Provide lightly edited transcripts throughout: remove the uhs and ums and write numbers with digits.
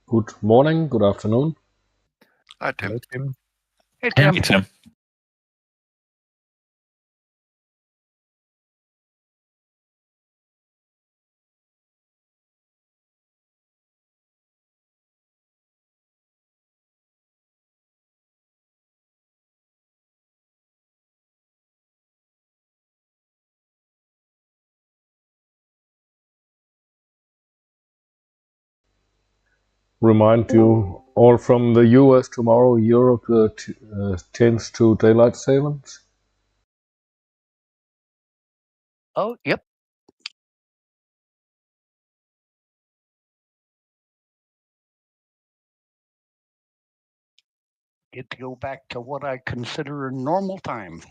Good morning, good afternoon. Hi, Tim. Hello, Tim. Hey, Tim. Hey, Tim. Remind you all from the US tomorrow, Europe change to daylight savings. Oh, yep. Get to go back to what I consider normal time.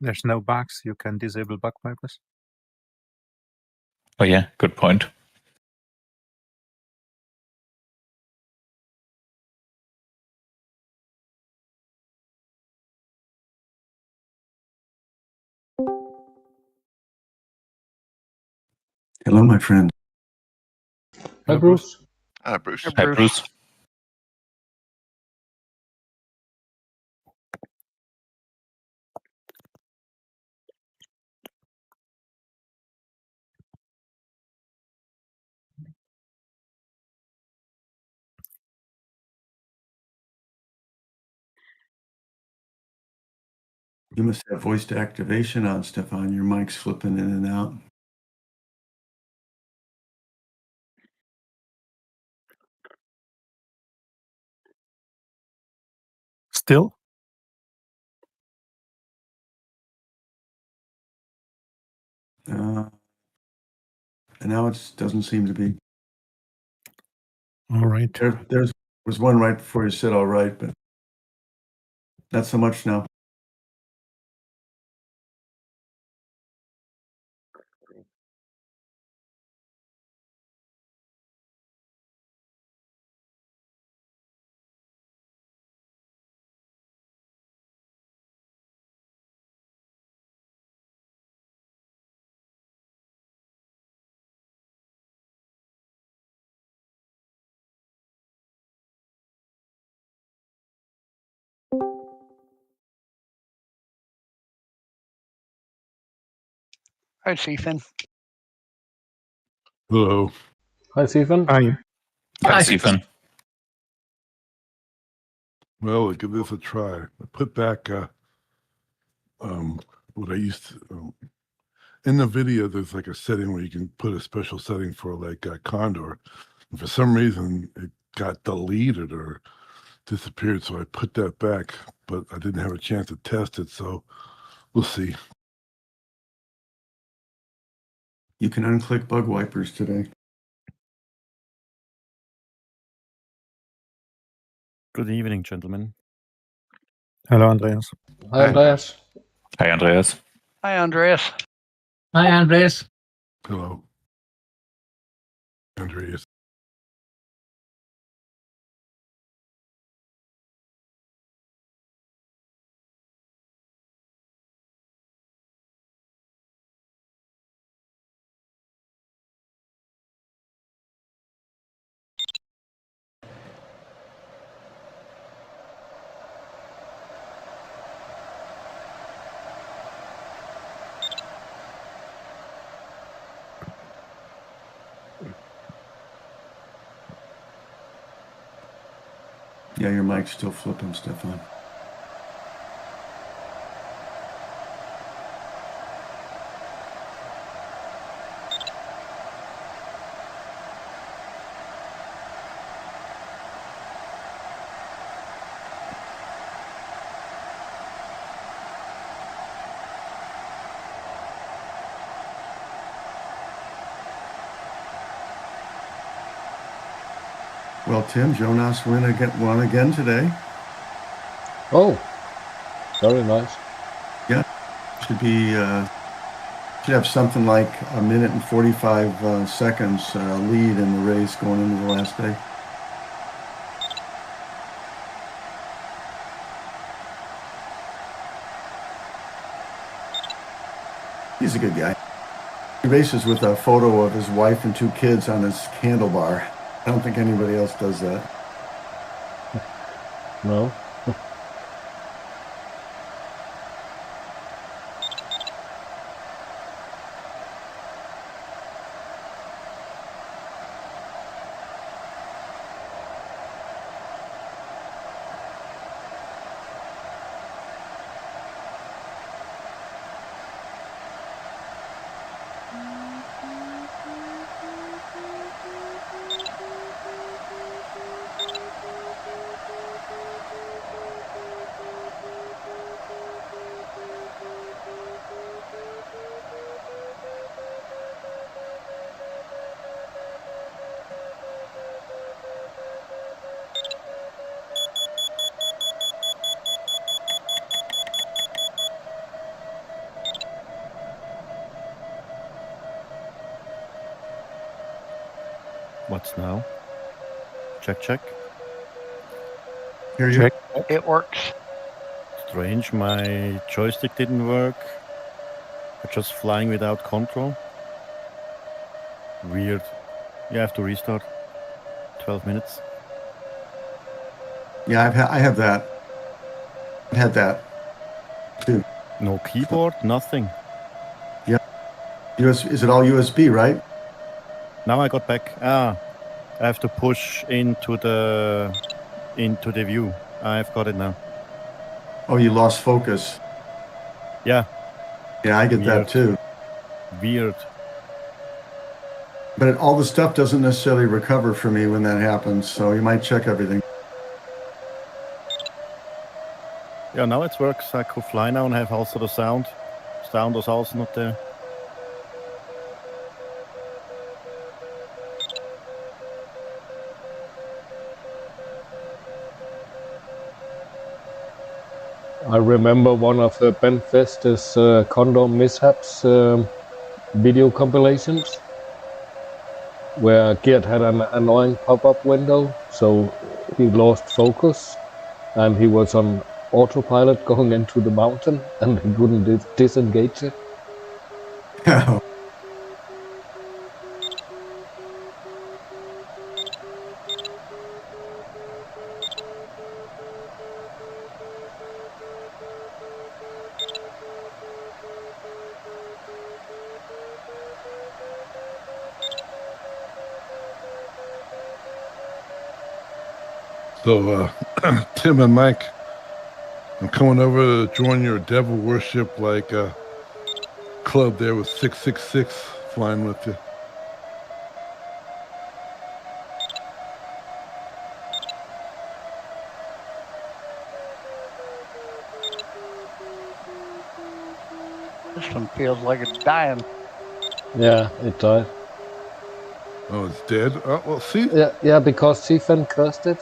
There's no bugs. You can disable bug wipers. Oh yeah, good point. Hello, my friend. Hi, Bruce. Hi, Bruce. Hi, Bruce. You must have voice to activation on, Stefan. Your mic's flipping in and out. Still? And now it doesn't seem to be. All right. There was one right before you said all right, but not so much now. Hi, Stephen. Hello. Hi, Stephen. Hi. Hi, Stephen. Well, I'll give this a try. I put back what I used to. In the video, there's like a setting where you can put a special setting for like Condor. And for some reason, it got deleted or disappeared, so I put that back, but I didn't have a chance to test it, so we'll see. You can unclick bug wipers today. Good evening, gentlemen. Hello, Andreas. Hi, Andreas. Hi, Andreas. Hi, Andreas. Hi, Andreas. Hello. Andreas. Yeah, your mic's still flipping, Stefan. Well, Tim, Jonas won again today. Oh, very nice. Yeah, should have something like a minute and 45 seconds lead in the race going into the last day. He's a good guy. He races with a photo of his wife and 2 kids on his handlebar. I don't think anybody else does that. No. What's now? Check, check. Here you Check. It works. Strange, my joystick didn't work. I'm just flying without control. Weird. You have to restart. 12 minutes. Yeah, I have that. I've had that. No keyboard, nothing. Is it all USB, right? Now I got back. I have to push into the view. I've got it now. Oh, you lost focus. Yeah, Yeah, I get that Weird. too. weird. But all the stuff doesn't necessarily recover for me when that happens, so you might check everything. Yeah, now it works. I could fly now and have also the sound. Sound was also not there. I remember one of Ben Fest's Condor mishaps video compilations where Gert had an annoying pop-up window, so he lost focus and he was on autopilot going into the mountain and he couldn't disengage it. So, Tim and Mike, I'm coming over to join your devil worship club there with 666 flying with you. This one feels like it's dying. Yeah, it died. Oh, it's dead? Oh, well, see? Yeah, because Stephen cursed it.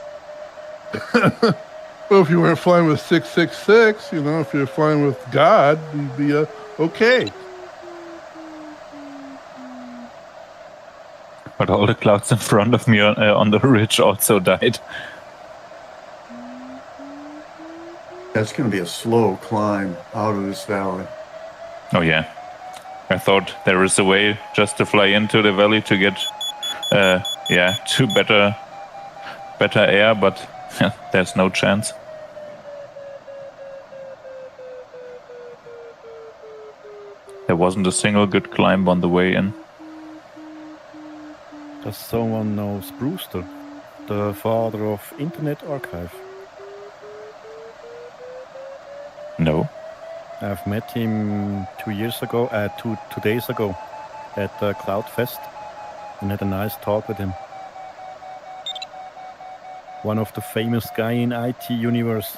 Well, if you weren't flying with 666, if you're flying with God, you'd be okay. But all the clouds in front of me on the ridge also died. That's going to be a slow climb out of this valley. Oh yeah. I thought there is a way just to fly into the valley to get to better air, but there's no chance. There wasn't a single good climb on the way in. Does someone know Brewster, the father of Internet Archive? No. I've met him 2 days ago at Cloud Fest and had a nice talk with him. One of the famous guy in IT universe.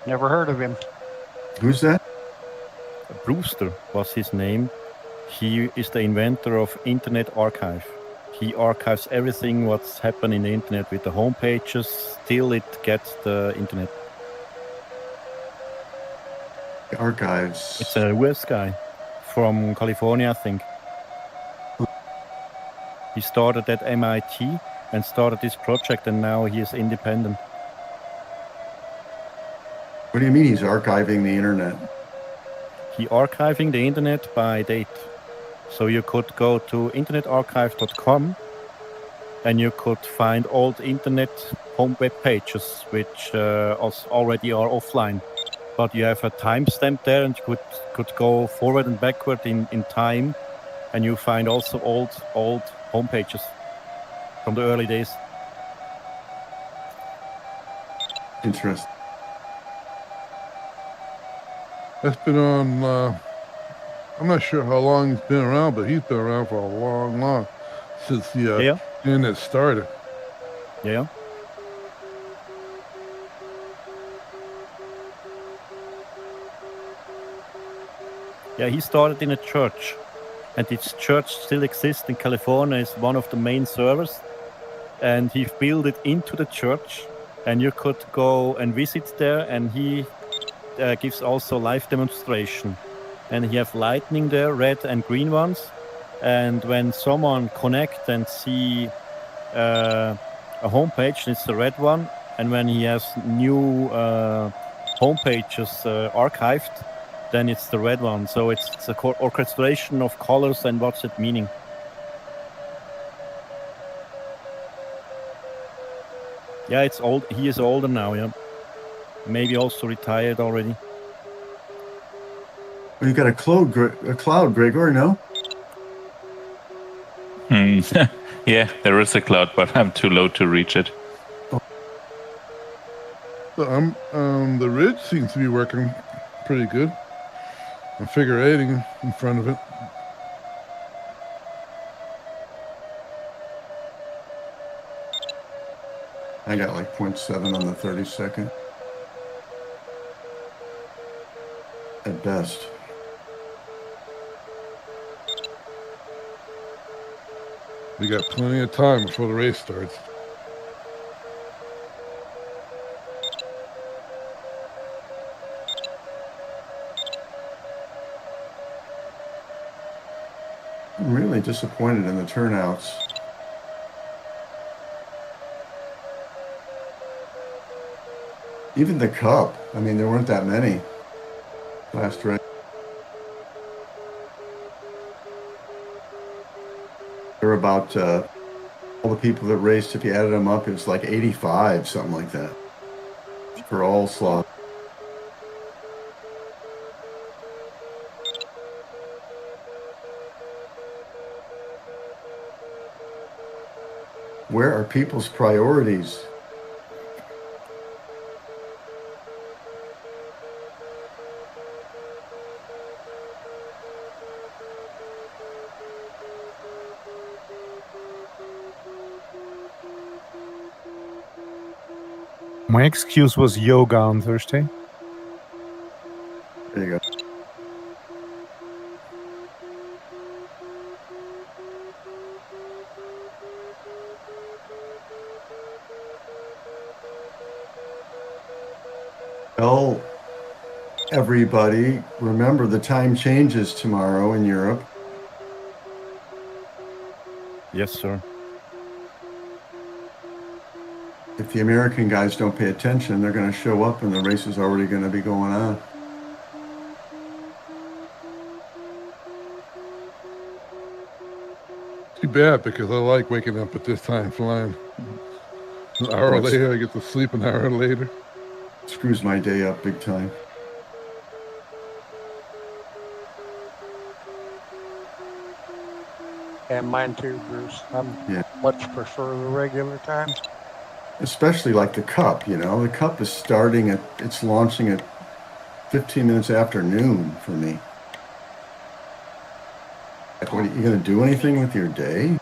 Never heard of him. Who's that? Brewster was his name. He is the inventor of Internet Archive. He archives everything what's happened in the internet with the home pages till it gets the internet. Archives. It's a US guy from California, I think. He started at MIT and started this project, and now he is independent. What do you mean he's archiving the internet? he archiving the internet by date. So you could go to internetarchive.com and you could find old internet home web pages which already are offline. But you have a timestamp there, and you could go forward and backward in time, and you find also old home pages from the early days. Interesting. That's been on, I'm not sure how long he's been around, but he's been around for a long, since the internet started. Yeah. Yeah, he started in a church, and this church still exists in California. It's one of the main servers, and he built it into the church, and you could go and visit there, and he gives also live demonstration. And he have lightning there, red and green ones, and when someone connect and see a homepage, it's the red one, and when he has new homepages archived, then it's the red one. So it's a orchestration of colors and what's it meaning. Yeah, it's old. He is older now. Yeah, maybe also retired already. Well, you got a cloud, Gregor? No. Yeah, there is a cloud, but I'm too low to reach it. So the ridge seems to be working pretty good. I'm figure eighting in front of it. I got like 0.7 on the 32nd. At best. We got plenty of time before the race starts. I'm really disappointed in the turnouts. Even the Cup, I mean, there weren't that many last race. There were about all the people that raced, if you added them up, it was like 85, something like that, for all slots. Where are people's priorities? My excuse was yoga on Thursday. There you go. Well, everybody, remember the time changes tomorrow in Europe. Yes, sir. If the American guys don't pay attention, they're going to show up and the race is already going to be going on. Too bad, because I like waking up at this time flying. An hour later, I get to sleep an hour later. Screws my day up big time. And mine too, Bruce. I much prefer the regular time. Especially like the Cup, you know. The Cup is starting at, it's launching at 15 minutes after noon for me. Like, what, are you going to do anything with your day?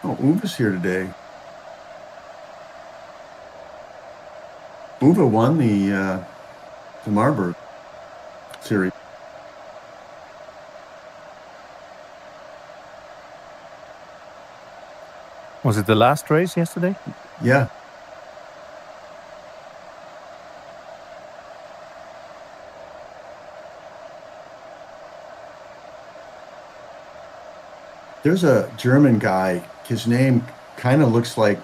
Oh, Uva's here today. Uva won the Marburg series. Was it the last race yesterday? Yeah. There's a German guy. His name kind of looks like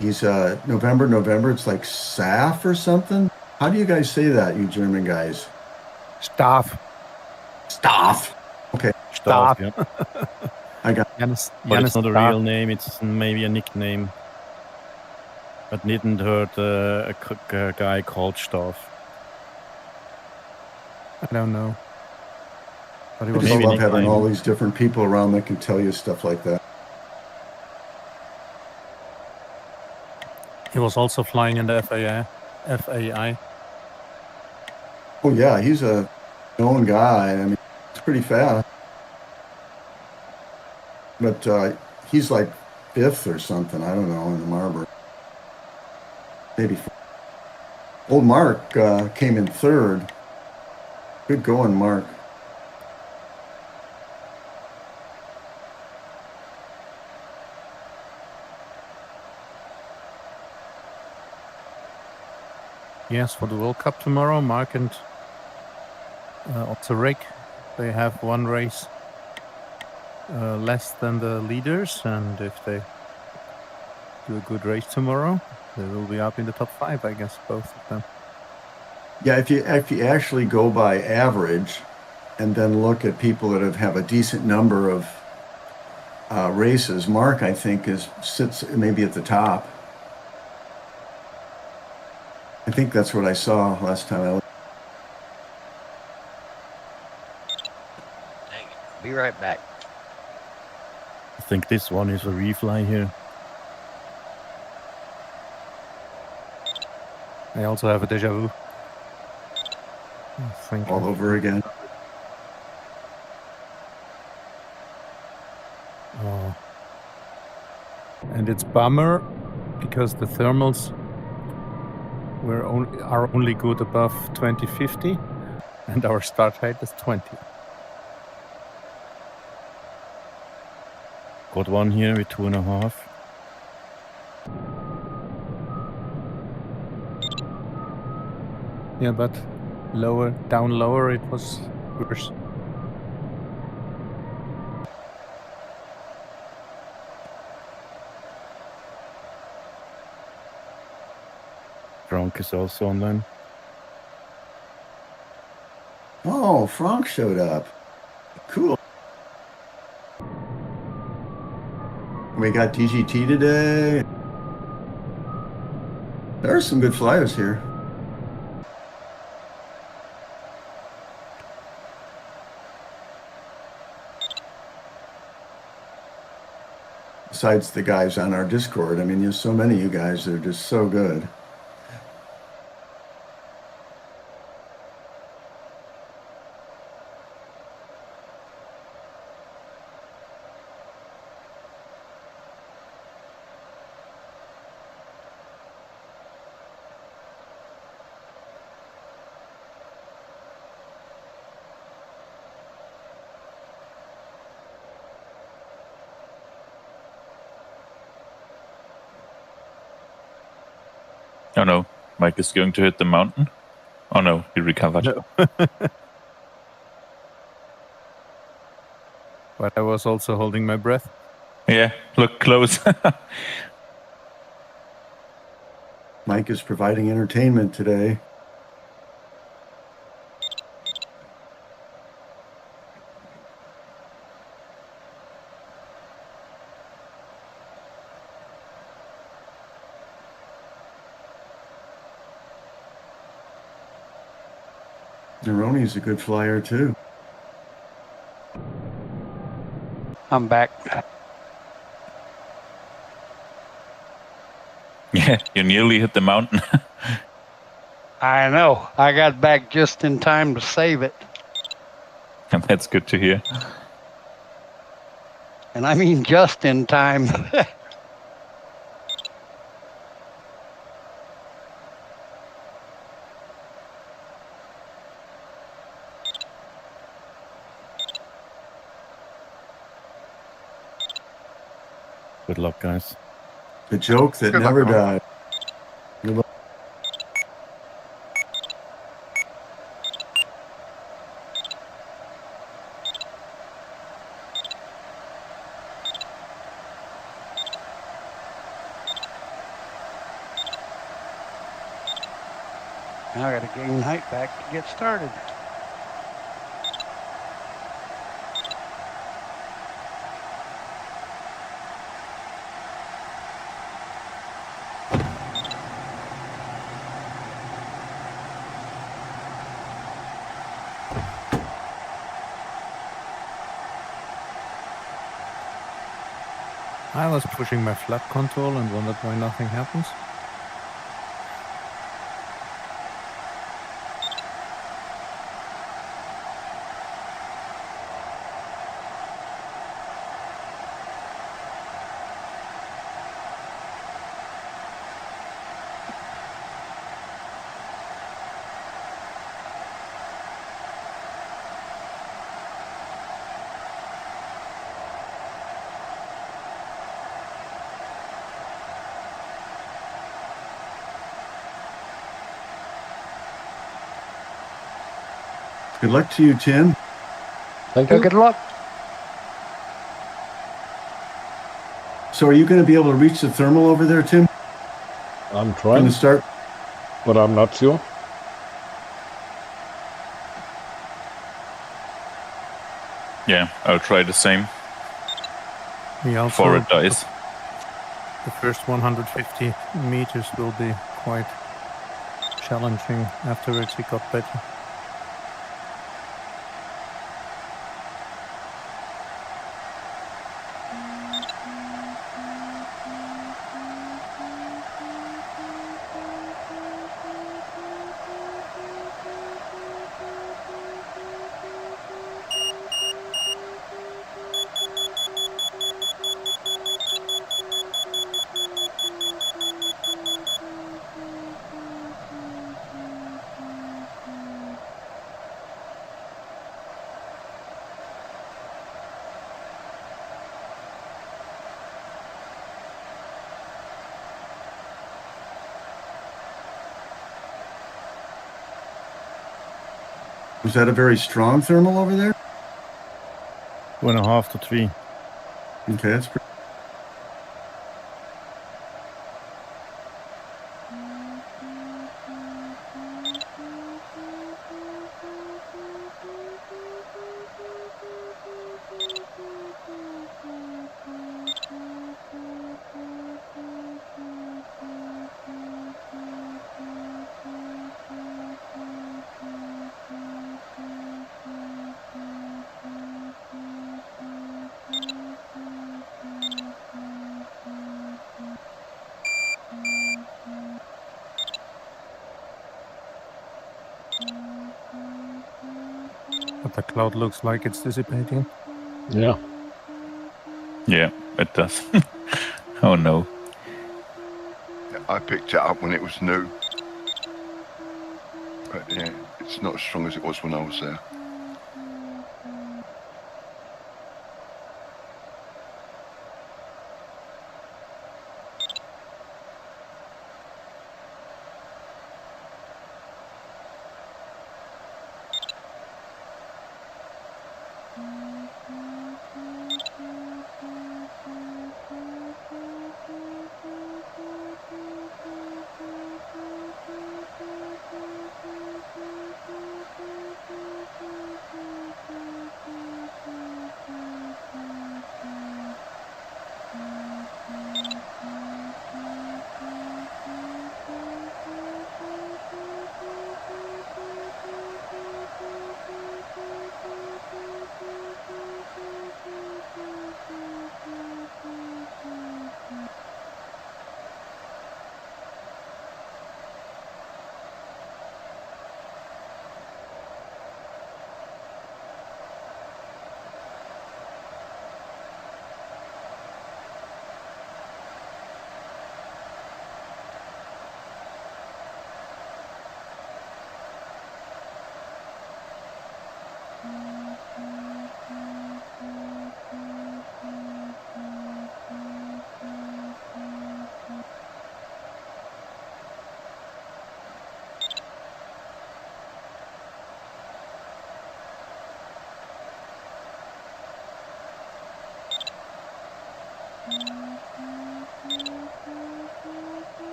he's November. It's like Saf or something. How do you guys say that, you German guys? Staff. Staff. Okay. Staff, yeah. I got. But it's not a real name. It's maybe a nickname. But didn't heard a guy called Staff. I don't know. But he I was just maybe love having nickname. all these different people around that can tell you stuff like that. he was also flying in the FAI. Oh yeah, he's a known guy. I mean, it's pretty fast. But he's like 5th or something. I don't know in the Marburg. Maybe. Old Mark came in 3rd. Good going, Mark. Yes, for the World Cup tomorrow, Mark and Otto they have one race less than the leaders, and if they do a good race tomorrow, they will be up in the top 5, I guess, both of them. Yeah, if you actually go by average, and then look at people that have a decent number of races, Mark I think sits maybe at the top. I think that's what I saw last time I looked. Be right back. I think this one is a refly here. I also have a deja vu. Thank you. All over again. Oh. And it's bummer because the thermals are only good above 2050, and our start height is 20. Got one here with 2.5. Yeah, but down lower it was worse. Frank is also online. Oh, Frank showed up. Cool. We got DGT today. There are some good flyers here. Besides the guys on our Discord, I mean, there's so many of you guys that are just so good. Oh no, Mike is going to hit the mountain. Oh no, he recovered. No. But I was also holding my breath. Yeah, look close. Mike is providing entertainment today. Neroni's a good flyer too. I'm back. Yeah, you nearly hit the mountain. I know. I got back just in time to save it. And that's good to hear. And I mean just in time. Good luck, guys. The joke that Good luck, never Tom. died. Now I got to gain height back to get started. I was pushing my flap control and wondered why nothing happens. Good luck to you, Tim. Thank you. Good luck. So are you going to be able to reach the thermal over there, Tim, I'm from trying, the start? but I'm not sure. Yeah, I'll try the same We also, before it dies. the first 150 meters will be quite challenging. Afterwards it got better. Was that a very strong thermal over there? 2.5 to 3. Okay, that's pretty. But the cloud looks like it's dissipating. Yeah. Yeah, it does. Oh no. Yeah, I picked it up when it was new. But yeah, it's not as strong as it was when I was there.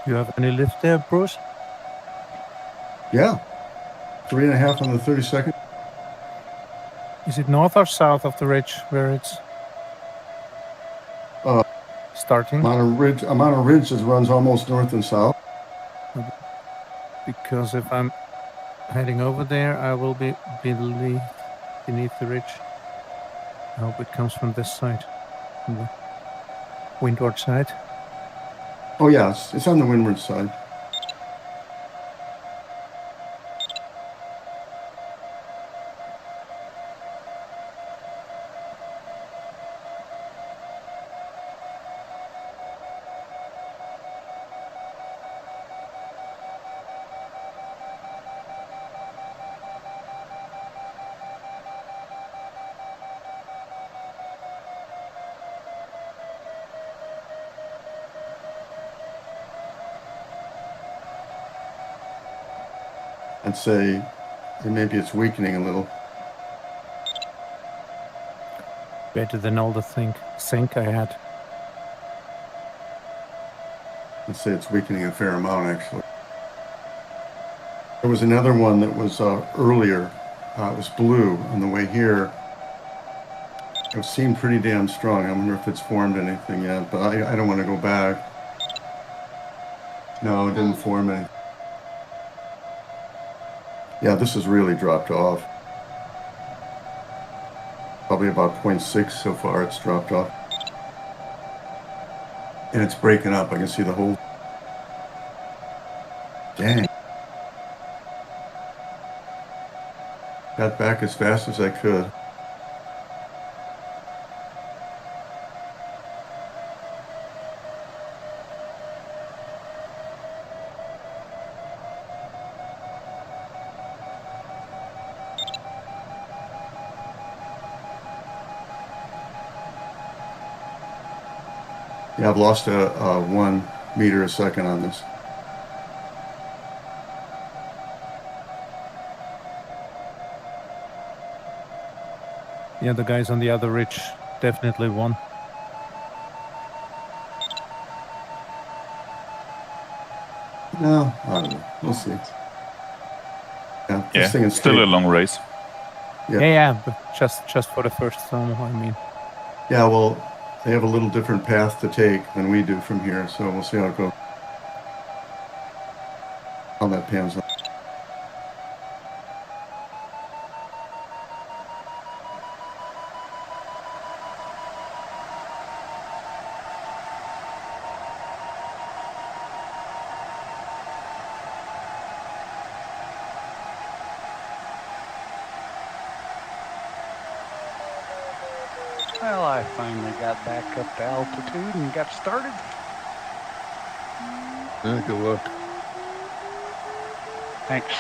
You have any lift there, Bruce? Yeah. 3.5 on the 32nd. Is it north or south of the ridge where it's starting? I'm on a ridge that runs almost north and south. Because if I'm heading over there, I will be beneath the ridge. I hope it comes from this side, from the windward side. Oh yeah, it's on the windward side. I'd say maybe it's weakening a little. Better than all the sink I had. I'd say it's weakening a fair amount, actually. There was another one that was earlier. It was blue on the way here. It seemed pretty damn strong. I wonder if it's formed anything yet, but I don't want to go back. No, it didn't form anything. Yeah, this has really dropped off. Probably about 0.6 so far it's dropped off. And it's breaking up. I can see the whole... Dang. Got back as fast as I could. Yeah, I've lost a 1 meter a second on this. Yeah, the guys on the other ridge definitely won. No, I don't know. We'll see. Yeah, this thing is still a long race. Yeah, but just for the first time, I mean. Yeah, well, they have a little different path to take than we do from here, so we'll see how it goes. How that pans out. Well, I finally got back up to altitude and got started. Yeah, good luck. Thanks.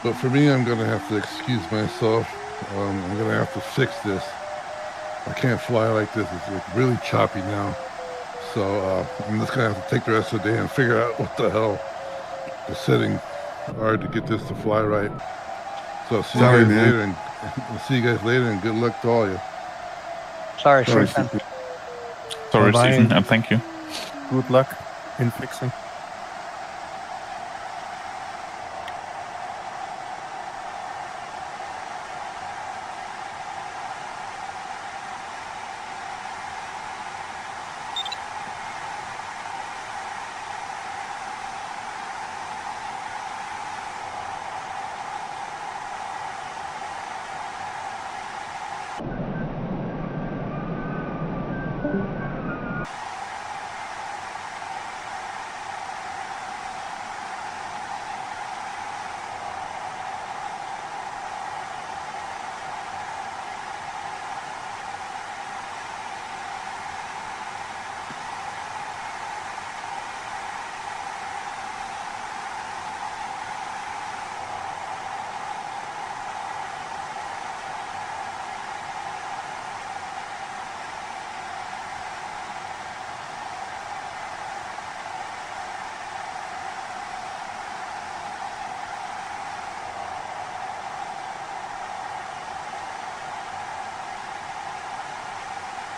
But for me, I'm going to have to excuse myself. I'm going to have to fix this. I can't fly like this. It's like really choppy now. So I'm just going to have to take the rest of the day and figure out what the hell the settings are to get this to fly right. So I'll see you guys later, and I'll see you guys later, and good luck to all of you. Sorry, Stephen. Sorry, Bye-bye. Stephen, and thank you. Good luck in fixing.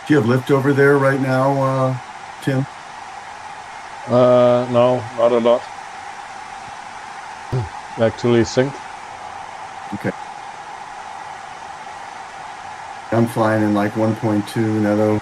Do you have lift over there right now, Tim? No, not a lot. Actually sink. Okay. I'm flying in like 1.2 netto.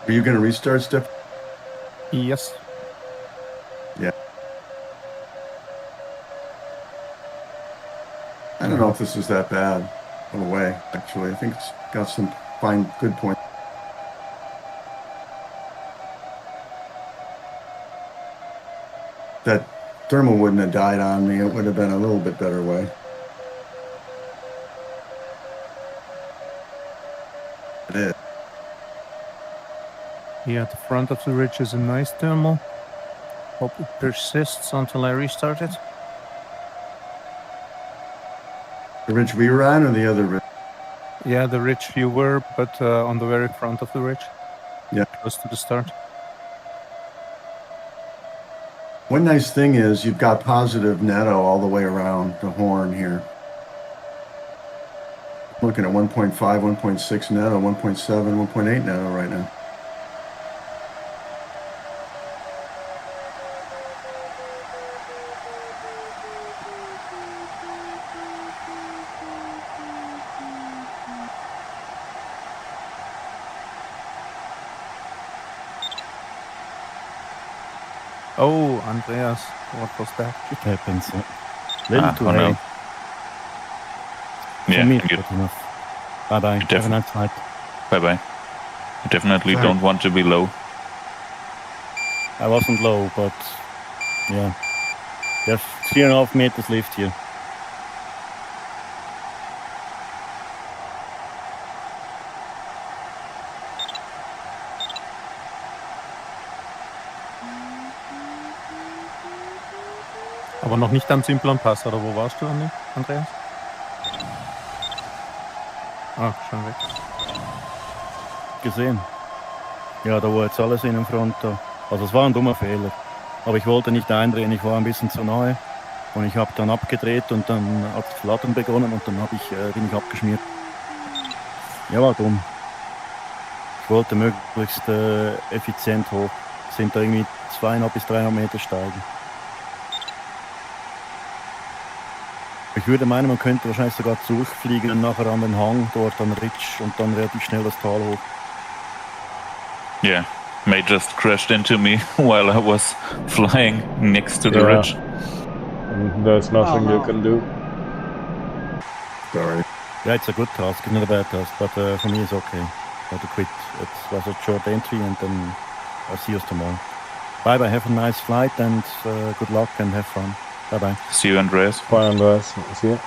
Are you going to restart, Steph? Yes. Yeah. I don't know if this is that bad in a way, actually. I think it's got some fine, good points. That thermal wouldn't have died on me. It would have been a little bit better way. It is. Yeah, the front of the ridge is a nice thermal. Hope it persists until I restart it. The ridge we were on or the other ridge? Yeah, the ridge you were, but on the very front of the ridge. Yeah. Close to the start. One nice thing is you've got positive netto all the way around the horn here. Looking at 1.5, 1.6 netto, 1.7, 1.8 netto right now. Oh, Andreas, what was that? It happens. Little too oh high. no. For Yeah, me, and you, good enough. Bye-bye. Have a nice flight. bye-bye. You definitely Sorry. don't want to be low. I wasn't low, but yeah. There's 3.5 meters left here. Aber noch nicht am Simplon-Pass, oder wo warst du, Andreas? Ah, schon weg. Gesehen. Ja, da war jetzt alles in dem Front da. Also es war ein dummer Fehler. Aber ich wollte nicht eindrehen, ich war ein bisschen zu nahe. Und ich habe dann abgedreht und dann hat das Flattern begonnen und dann bin ich abgeschmiert. Ja, war dumm. Ich wollte möglichst effizient hoch. Sind da irgendwie 200 bis 300 Meter steigen. Ich würde meinen, man könnte wahrscheinlich sogar zurückfliegen und nachher an den Hang, dort an Ridge und dann relativ schnell das Tal hoch. Yeah, May just crashed into me while I was flying next to the Yeah. ridge. And there's nothing you can do. Sorry. Yeah, it's a good task, not a bad task, but for me it's okay. I had to quit. It was a short entry and then I'll see you tomorrow. Bye-bye, have a nice flight and good luck and have fun. Bye-bye. See you, Andreas. Bye, Andreas. See you.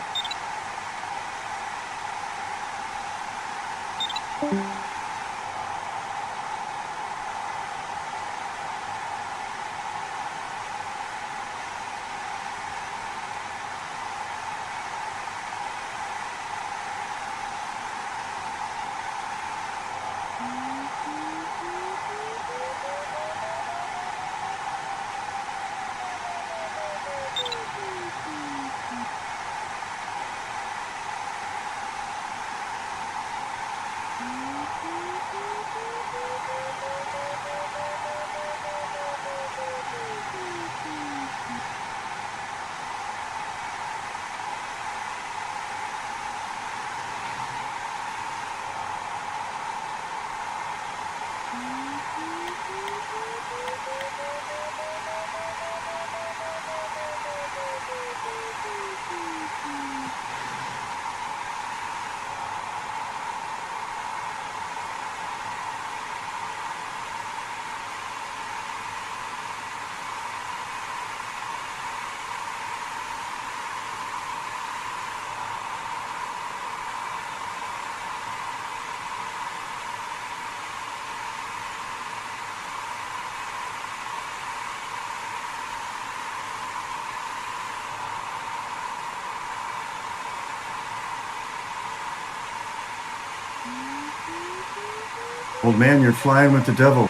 Old man, you're flying with the devil.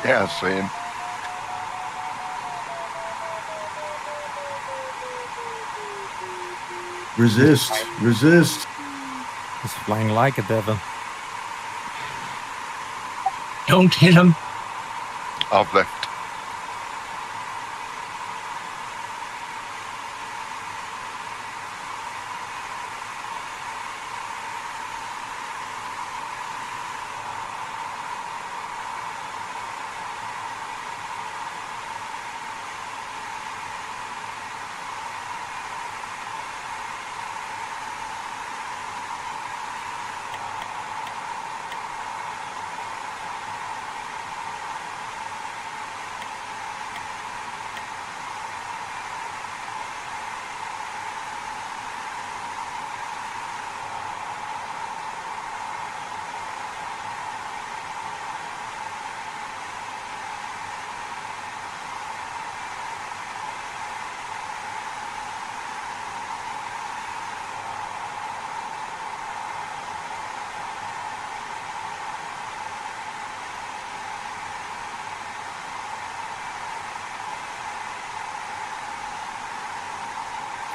Yeah, I see him. Resist, resist. He's flying like a devil. Don't hit him. I've left.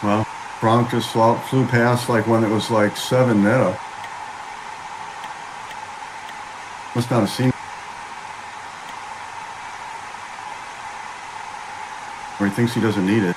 Well, Frank just flew past like one that was like 7 meta. Must not have seen. Or he thinks he doesn't need it.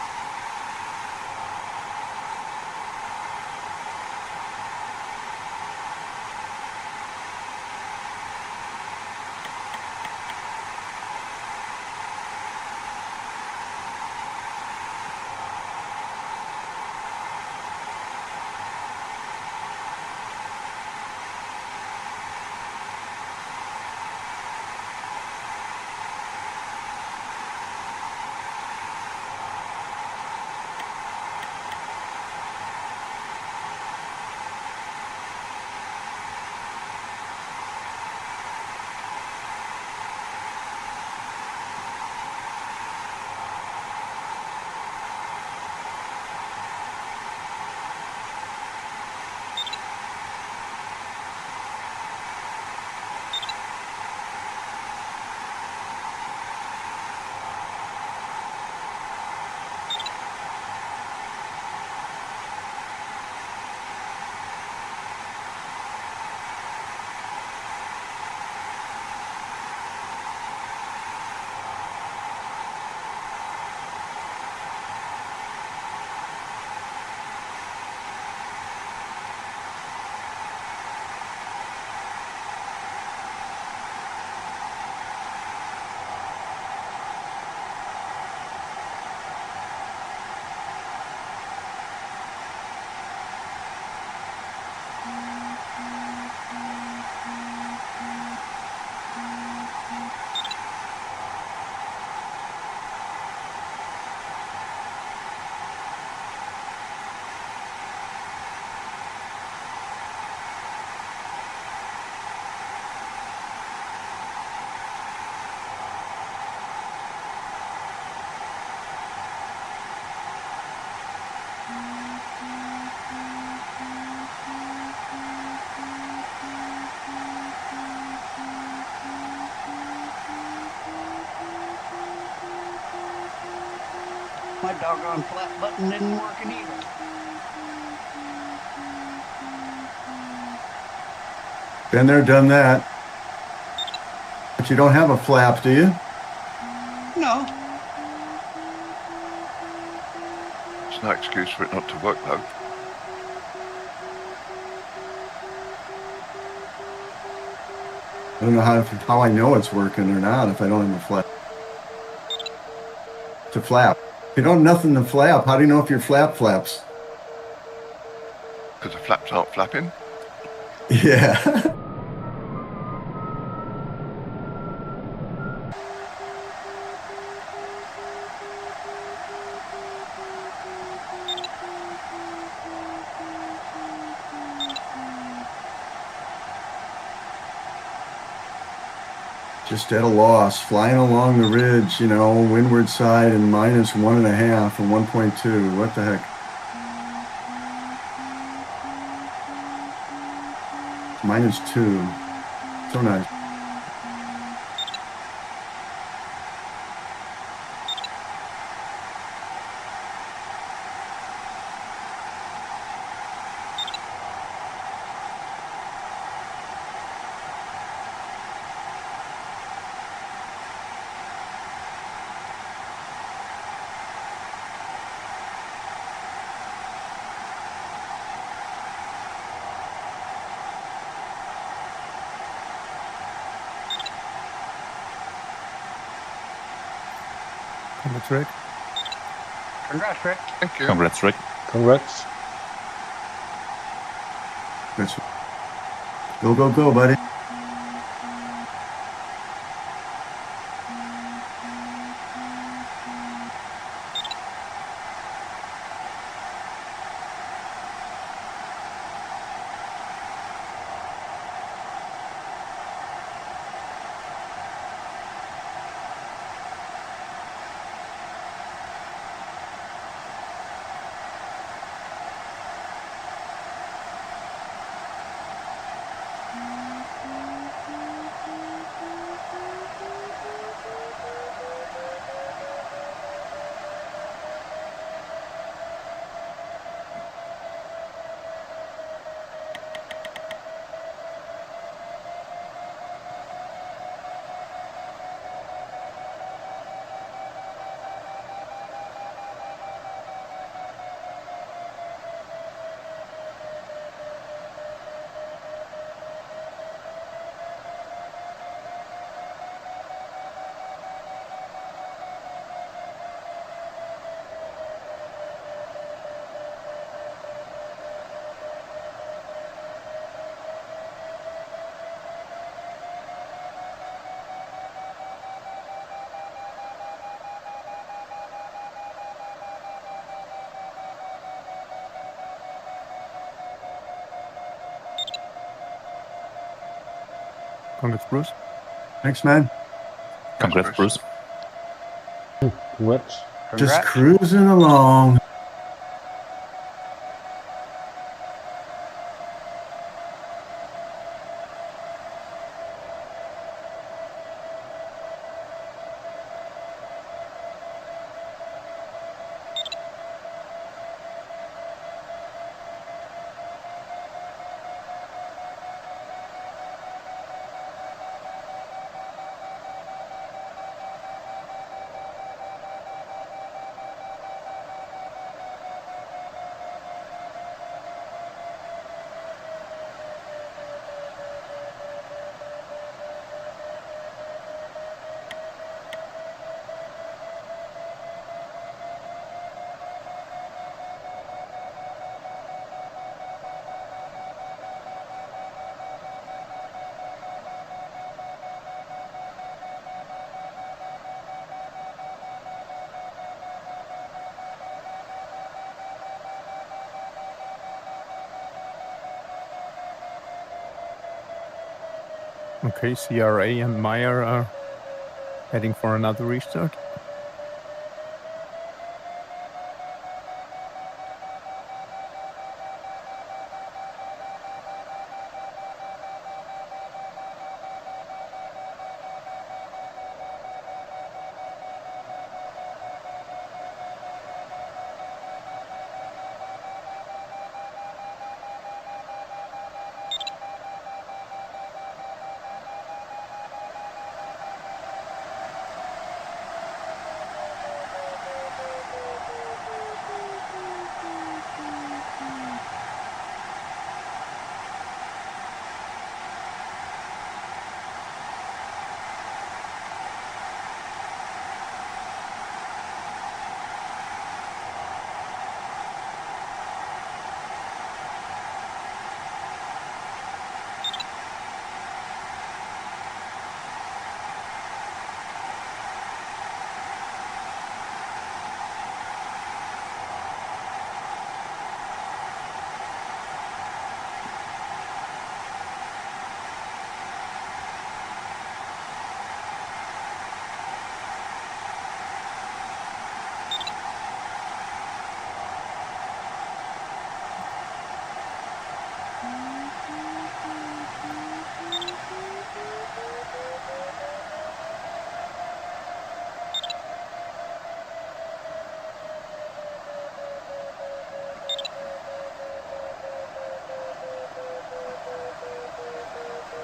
My doggone flat button didn't work either. Been there, done that. But you don't have a flap, do you? No. It's no excuse for it not to work, though. I don't know how I know it's working or not if I don't have a flap. To flap. If you don't have nothing to flap, how do you know if your flap flaps? Because the flaps aren't flapping. Yeah. Just at a loss, flying along the ridge, windward side and -1.5 and 1.2. What the heck? -2. So nice. Congrats, Rick. Congrats, Rick. Thank you. Congrats, Rick. Congrats. That's go, go, go, buddy. Congrats, Bruce. Thanks, man. Congrats, Bruce. Congrats. Just Congrats. cruising along. Okay, CRA and Meyer are heading for another restart.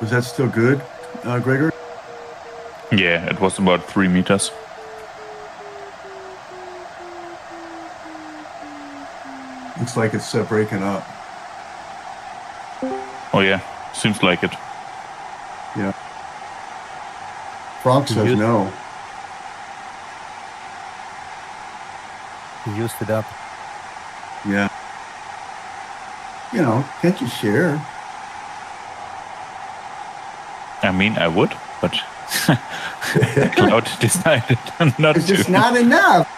Was that still good, Gregor? Yeah, it was about 3 meters. Looks like it's breaking up. Oh yeah, seems like it. Yeah. Frank says no. He used it up. Yeah. You know, can't you share? I mean, I would, but Cloud decided not It's to. just not enough.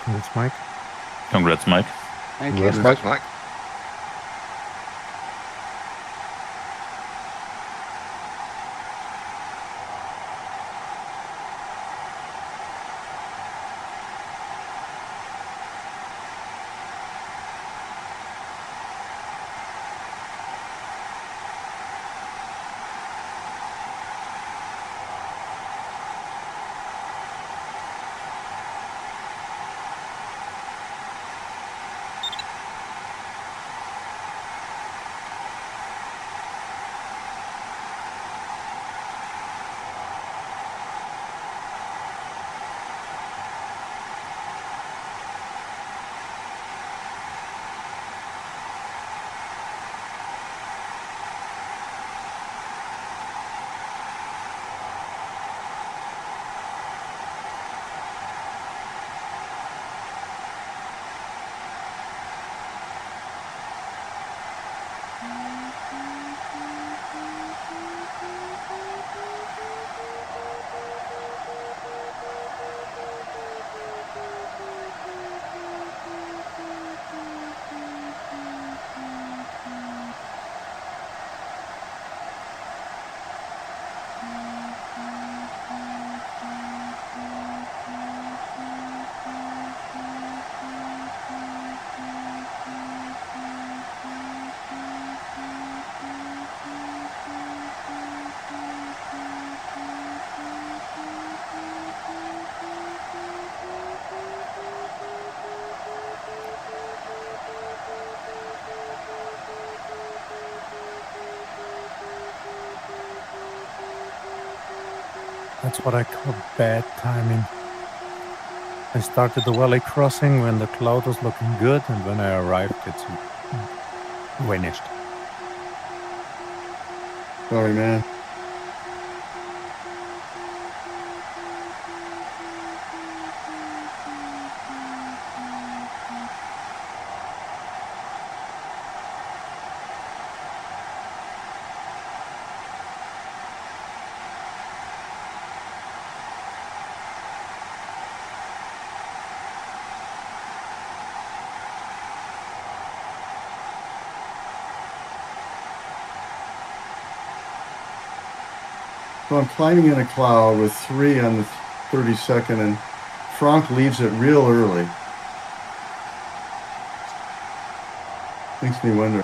Congrats, Mike. Congrats, Mike. Thank you. Congrats, Thanks, Mike. That's what I call bad timing. I started the valley crossing when the cloud was looking good, and when I arrived, it's vanished. Sorry, man. So I'm climbing in a cloud with 3 on the 32nd, and Frank leaves it real early. Makes me wonder.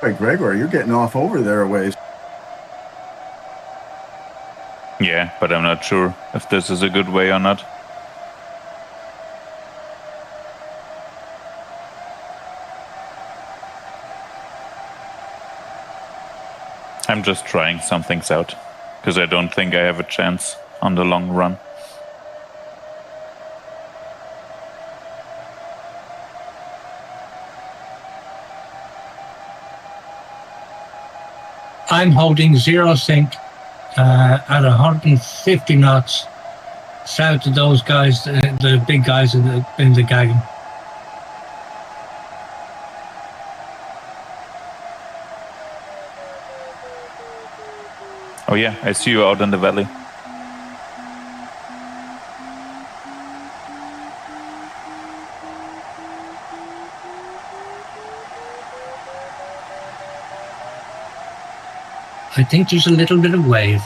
Hey, Gregor, you're getting off over there a ways. Yeah, but I'm not sure if this is a good way or not. I'm just trying some things out, because I don't think I have a chance on the long run. I'm holding zero sync at 150 knots south of those guys, the big guys in the gagging. Oh yeah, I see you out in the valley. I think there's a little bit of wave.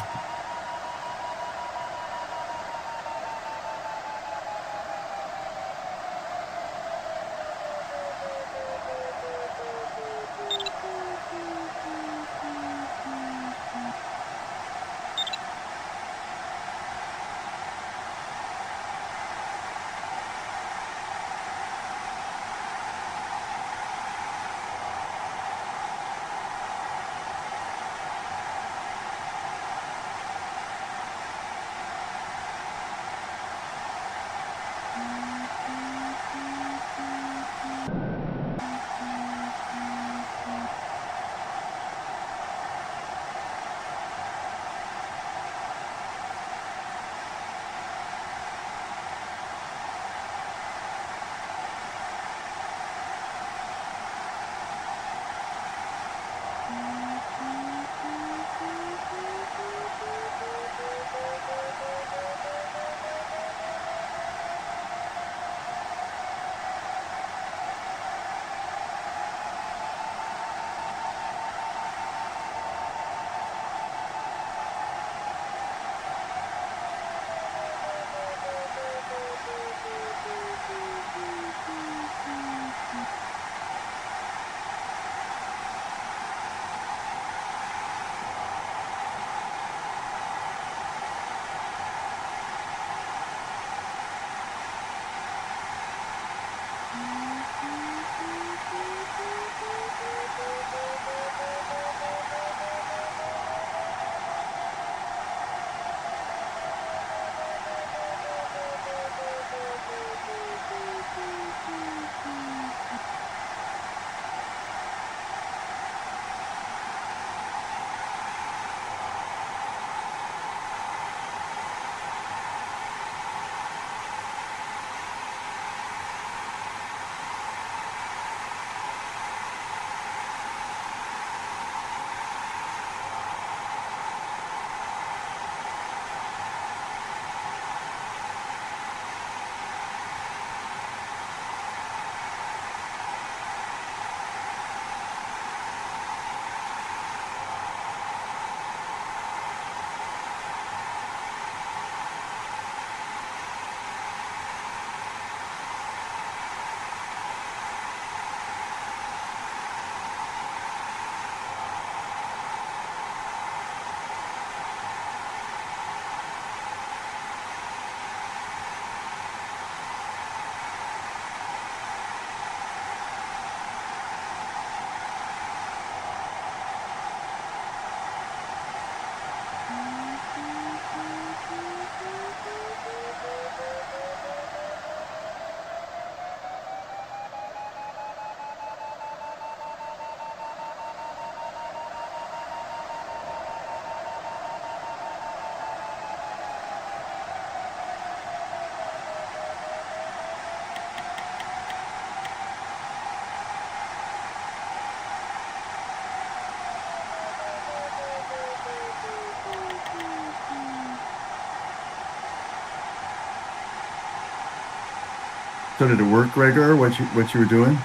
So did it work, Gregor, what you were doing?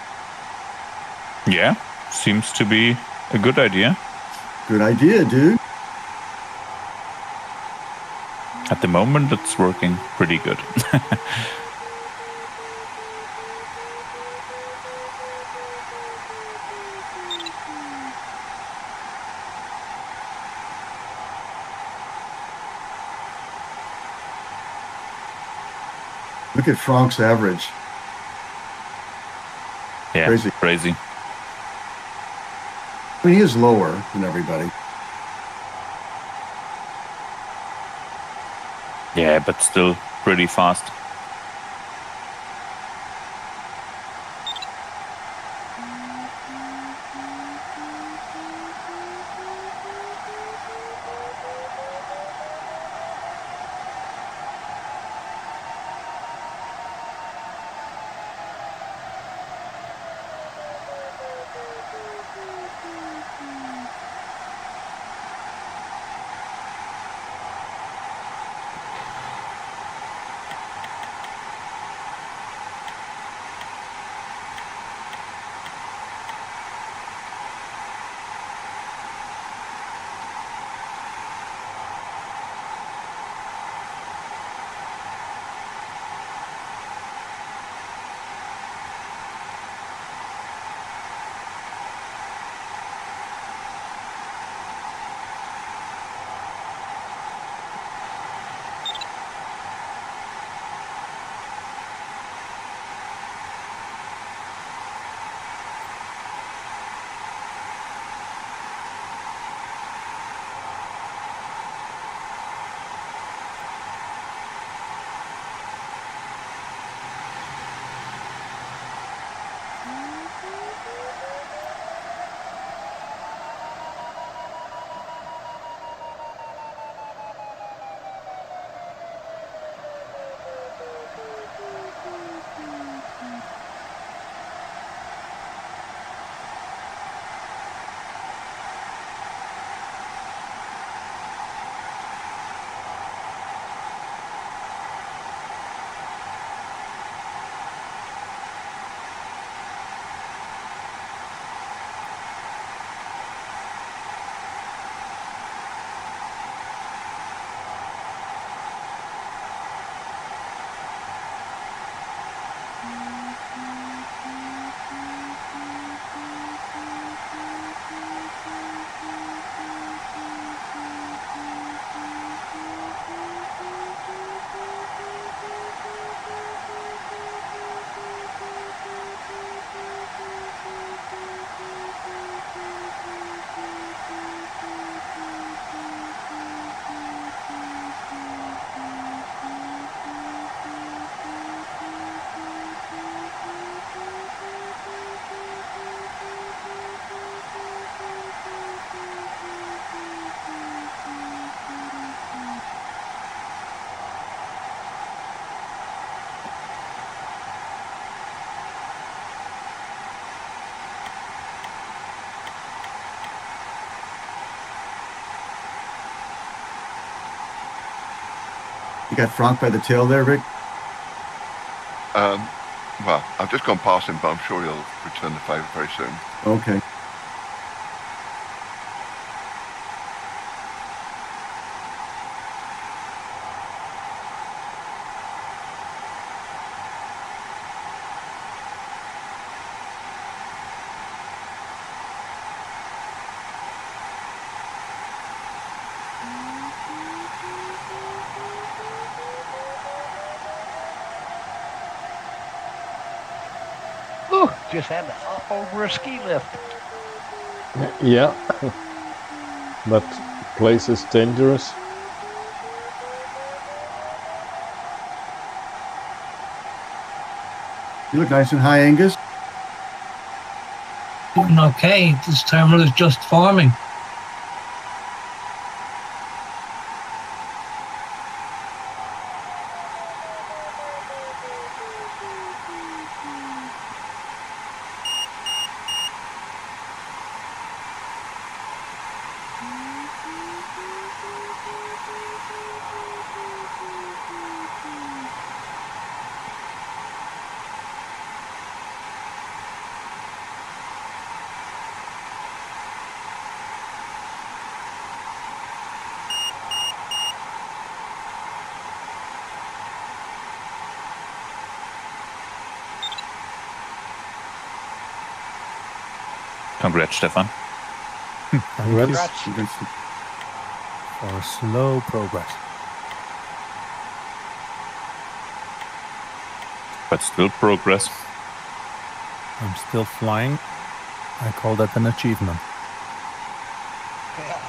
Yeah, seems to be a good idea. Good idea, dude. At the moment, it's working pretty good. Look at Frank's average. Yeah, Crazy. crazy. I mean, he is lower than everybody. Yeah, but still pretty fast. You got Frank by the tail there, Rick? Well, I've just gone past him, but I'm sure he'll return the favour very soon. Okay. Ooh, just had to hop over a ski lift. Yeah. That place is dangerous. You look nice and high, Angus. Doing okay. This terminal is just forming. Congrats, Stefan. Congrats. For slow progress. but still progress. I'm still flying. I call that an achievement. Yeah.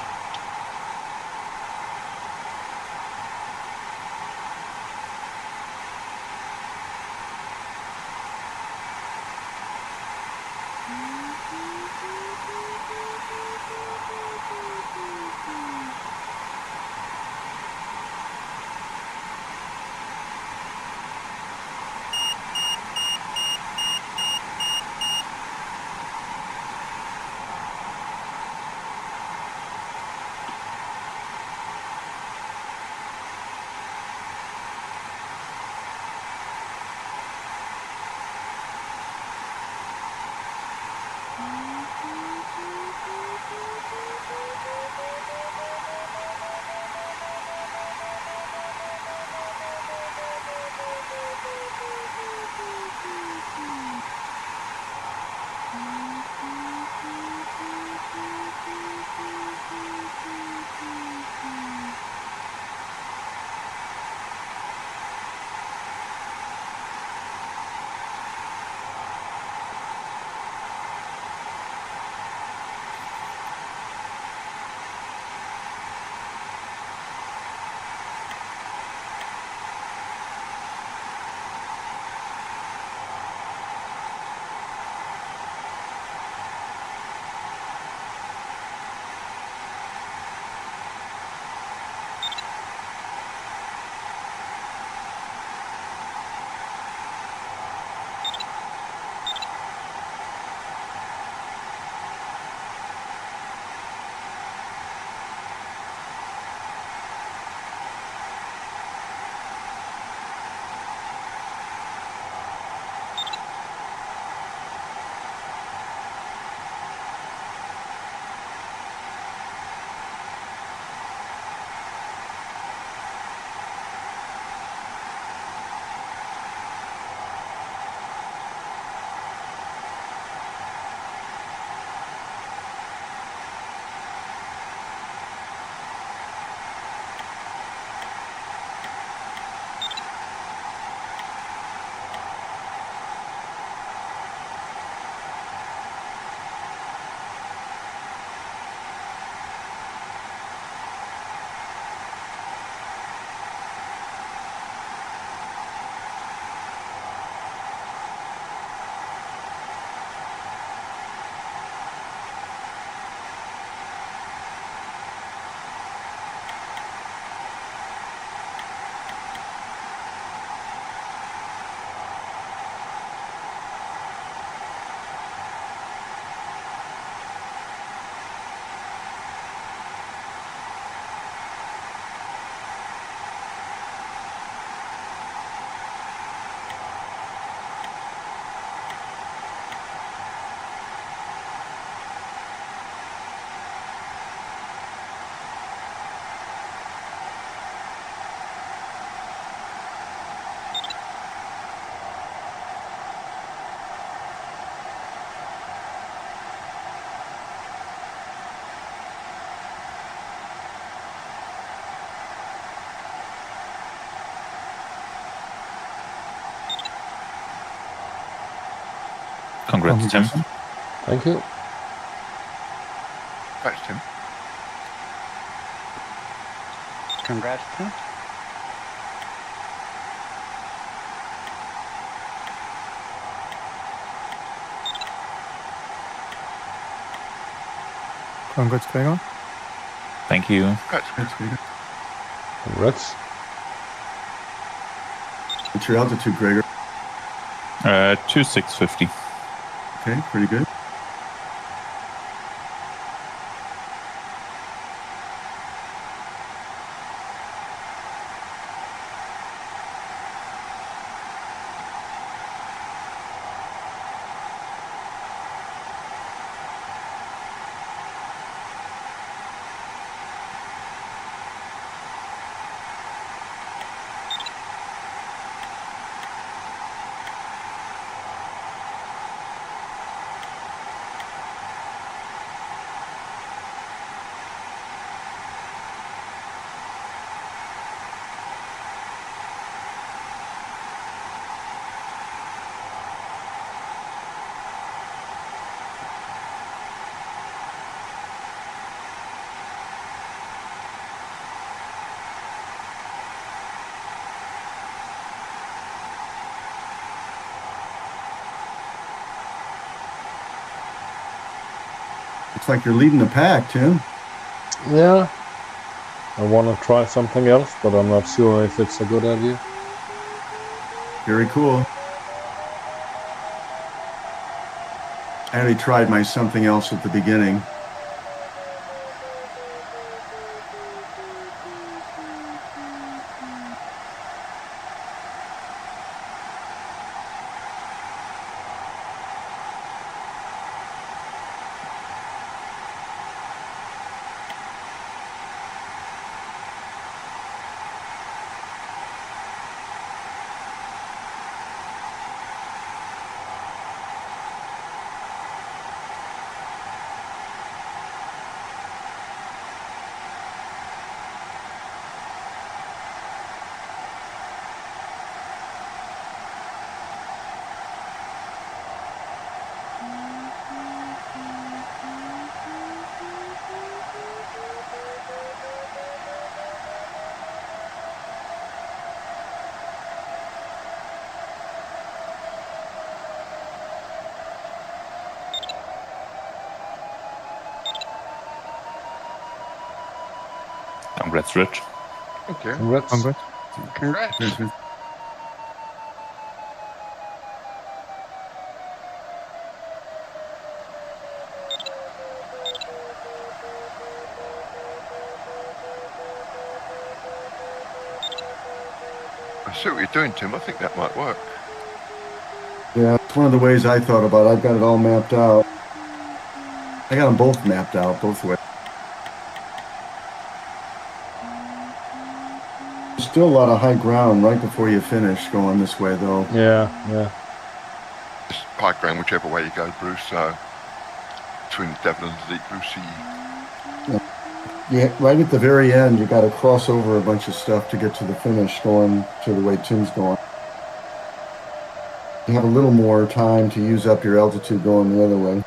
Congrats, Tim. Thank you. Thanks, Tim. Congrats, Tim. Congrats, Gregor. Thank you. Congrats. What's your altitude, Gregor? 2650. Okay, pretty good. Looks like you're leading the pack, Tim. Yeah. I want to try something else, but I'm not sure if it's a good idea. Very cool. I already tried my something else at the beginning. Congrats, Rich. Thank you. Congrats. Congrats. Congrats. I see what you're doing, Tim. I think that might work. Yeah, it's one of the ways I thought about it. I've got it all mapped out. I got them both mapped out, both ways. There's still a lot of high ground right before you finish going this way, though. Yeah, yeah. It's high ground whichever way you go, Bruce. Between Devon and the Deep Blue Sea. Yeah, right at the very end, you got to cross over a bunch of stuff to get to the finish going to the way Tim's going. You have a little more time to use up your altitude going the other way.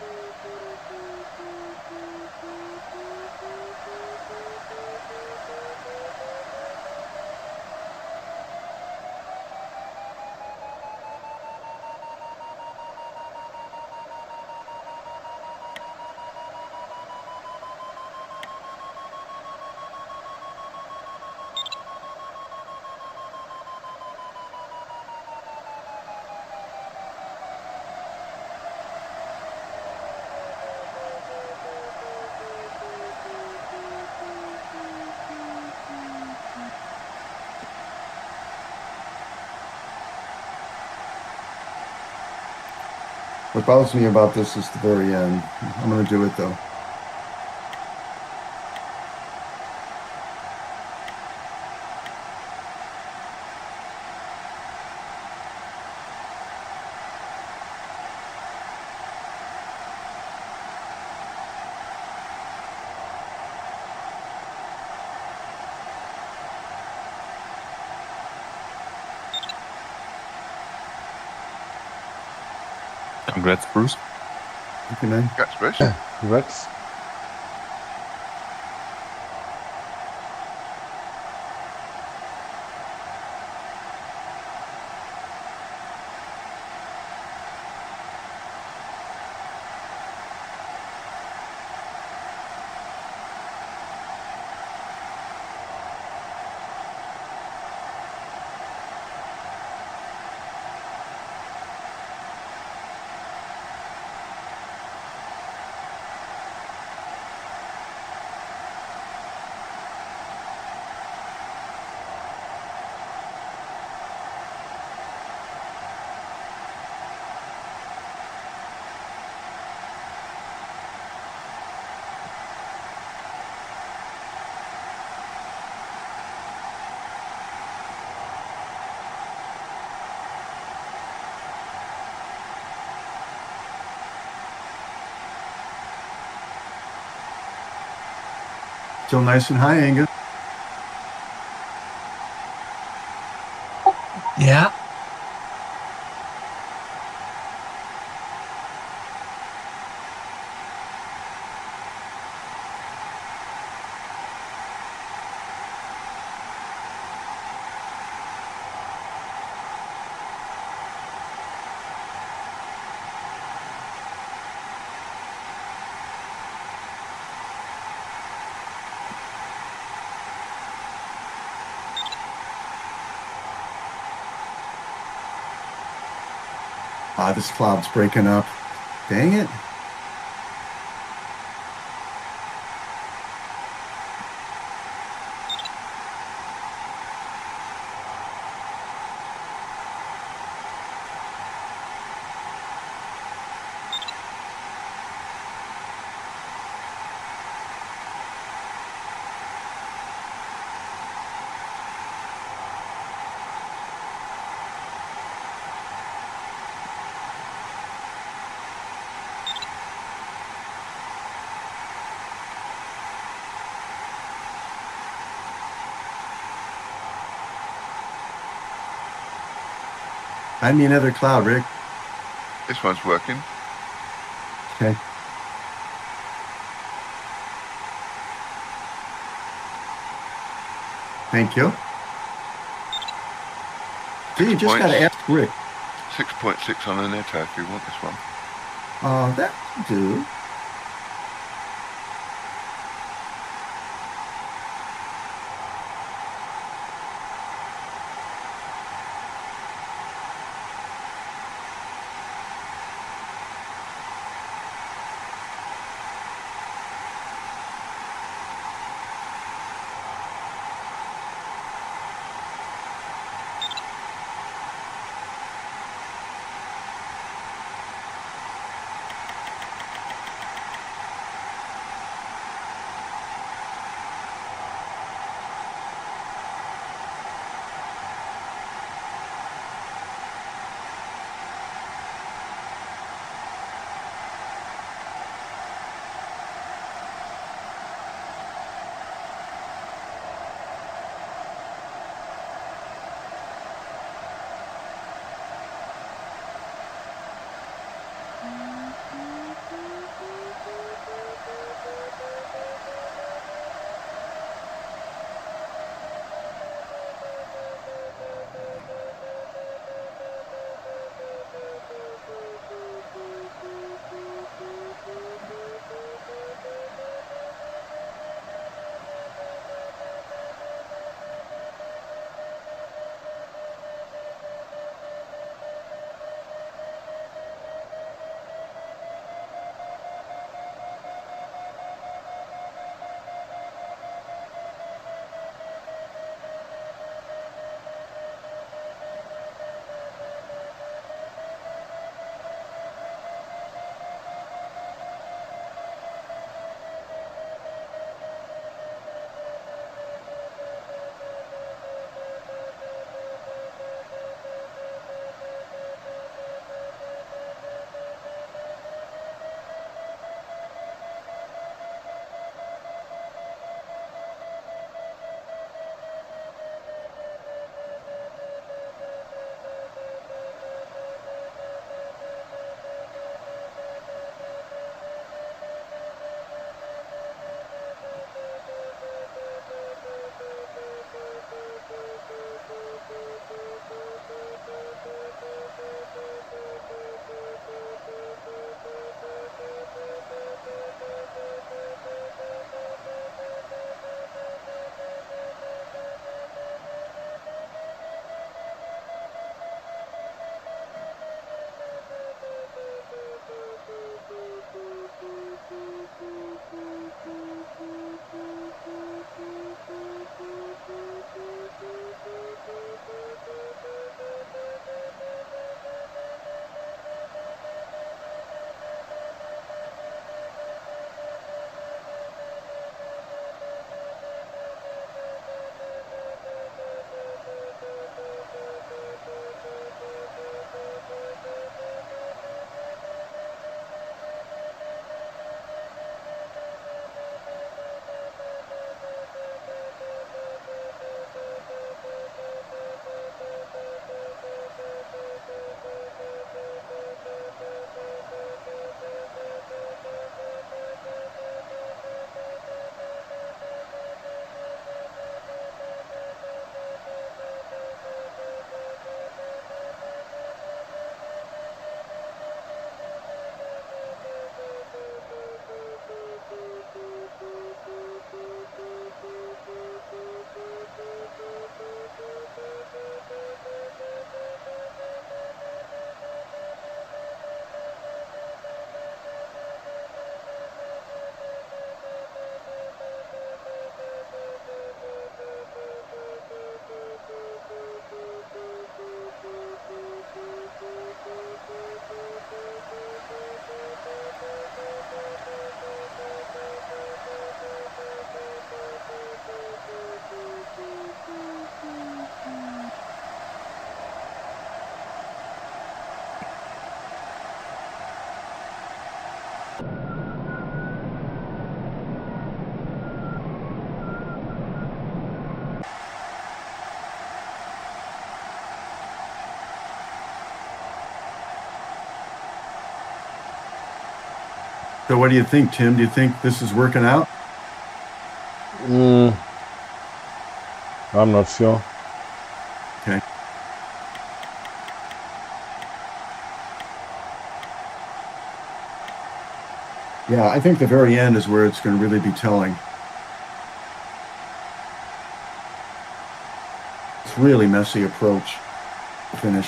What bothers me about this is the very end. I'm going to do it, though. Congrats, Bruce. Thank you, man. Congrats, Bruce. Congrats. Still nice and high, Angus. Yeah. This cloud's breaking up. Dang it. Find me another cloud, Rick. This one's working. Okay. Thank you. See, you just got to ask Rick. 6.6 on the netto if you want this one. That will do. So what do you think, Tim? Do you think this is working out? I'm not sure. Okay. Yeah, I think the very end is where it's going to really be telling. It's really messy approach to finish.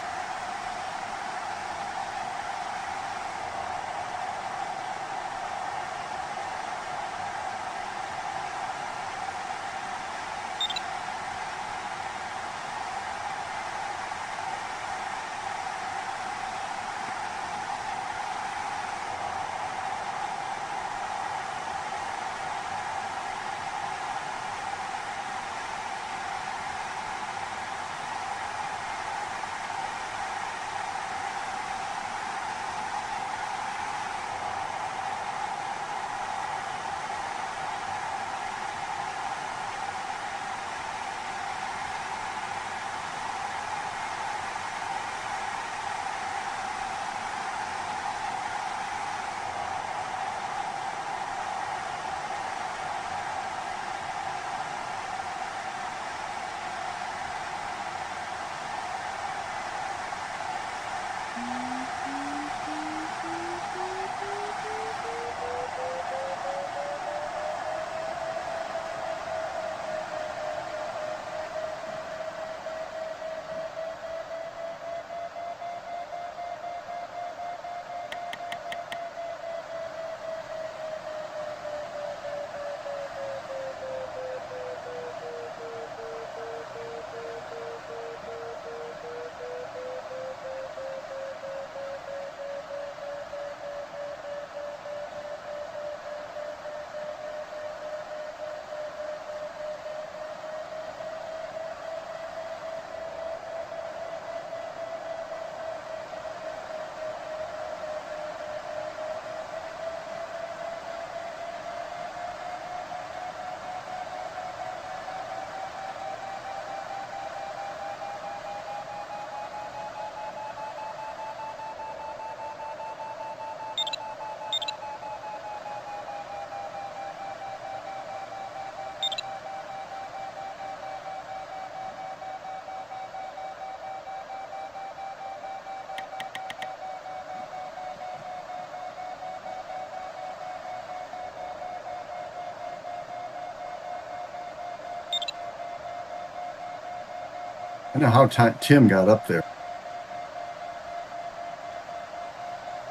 I don't know how Tim got up there.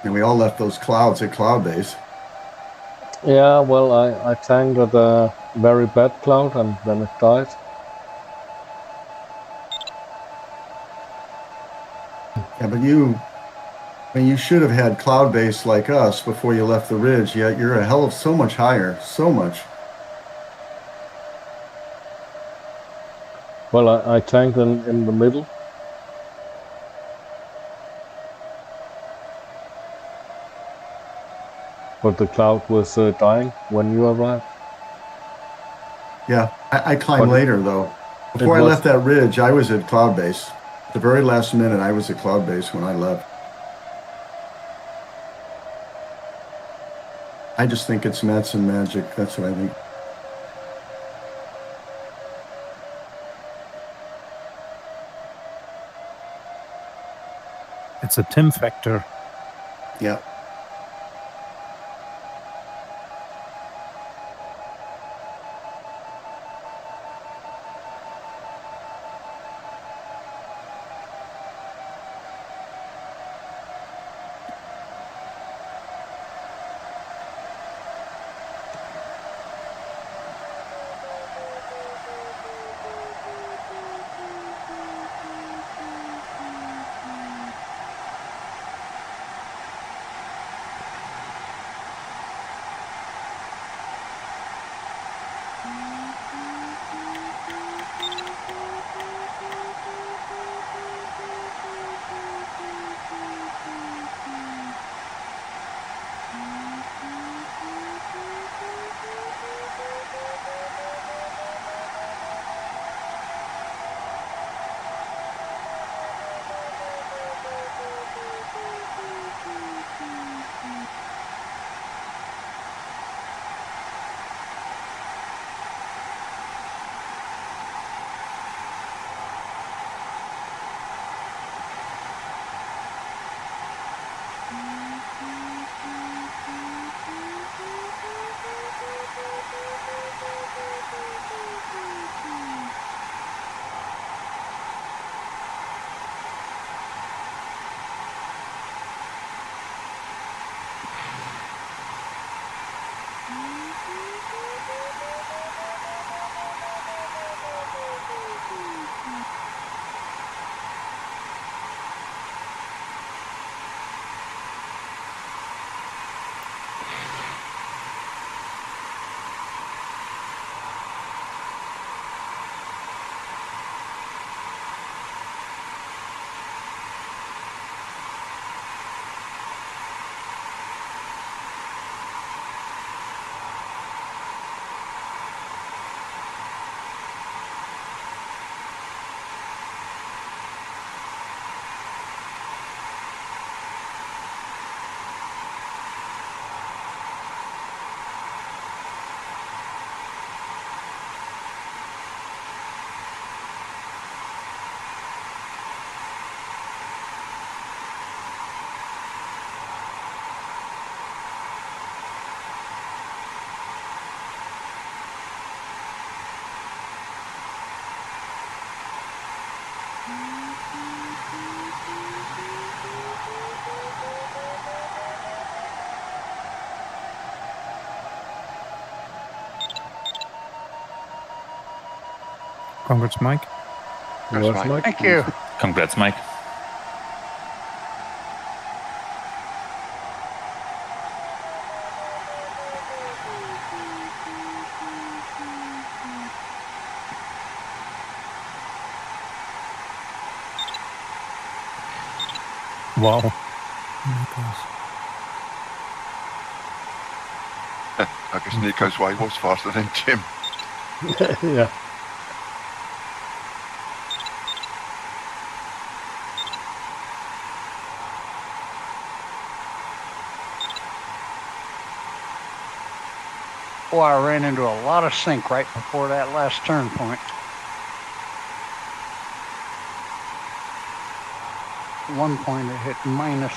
And we all left those clouds at cloud base. Yeah, well, I tanked at a very bad cloud and then it died. Yeah, but you should have had cloud base like us before you left the ridge, yet you're a hell of so much higher, so much. Well, I tanked in the middle. But the cloud was dying when you arrived. Yeah, I climbed later though. Before I left that ridge, I was at cloud base. At the very last minute, I was at cloud base when I left. I just think it's Madsen magic. That's what I think. It's a Tim factor. Yeah. Congrats, Mike. That's Yours, right. Mike? Thank you. Congrats, Mike. Wow. I guess Nico's way was faster than Jim. Yeah. Boy, I ran into a lot of sink right before that last turn point. One point it hit -4.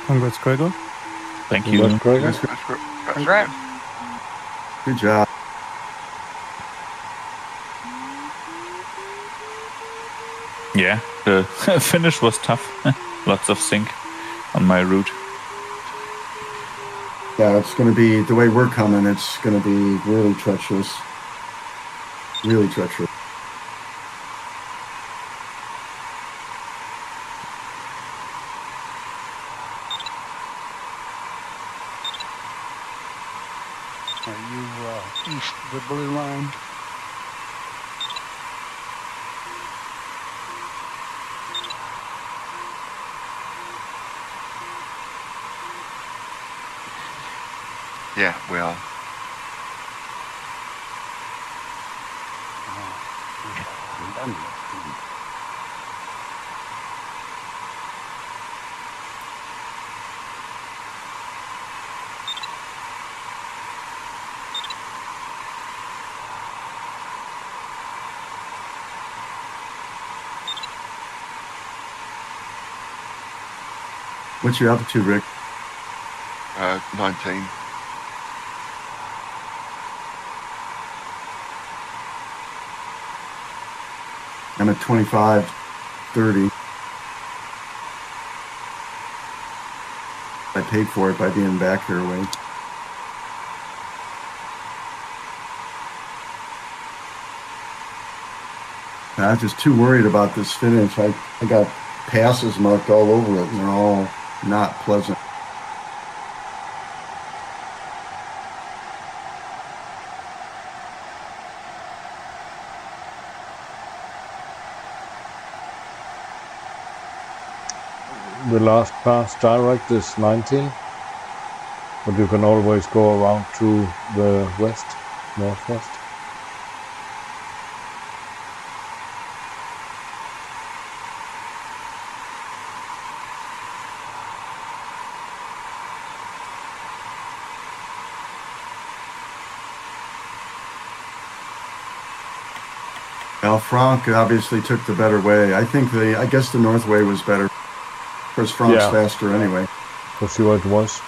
Congrats, Gregor. Thank you. Congrats, Gregor. Congrats. Good job. Yeah, the finish was tough. Lots of sink on my route. Yeah, it's going to be, the way we're coming, it's going to be really treacherous. Really treacherous. Are you east of the blue line? Yeah, we are. Done this. What's your altitude, Rick? 19. I'm at 25, 30. I paid for it by being back here away. I was just too worried about this finish. I got passes marked all over it, and they're all not pleasant. The last pass direct is 19, but you can always go around to the west, northwest. Al Franc obviously took the better way. I guess the north way was better. Of course, Franc's faster anyway. For sure it was.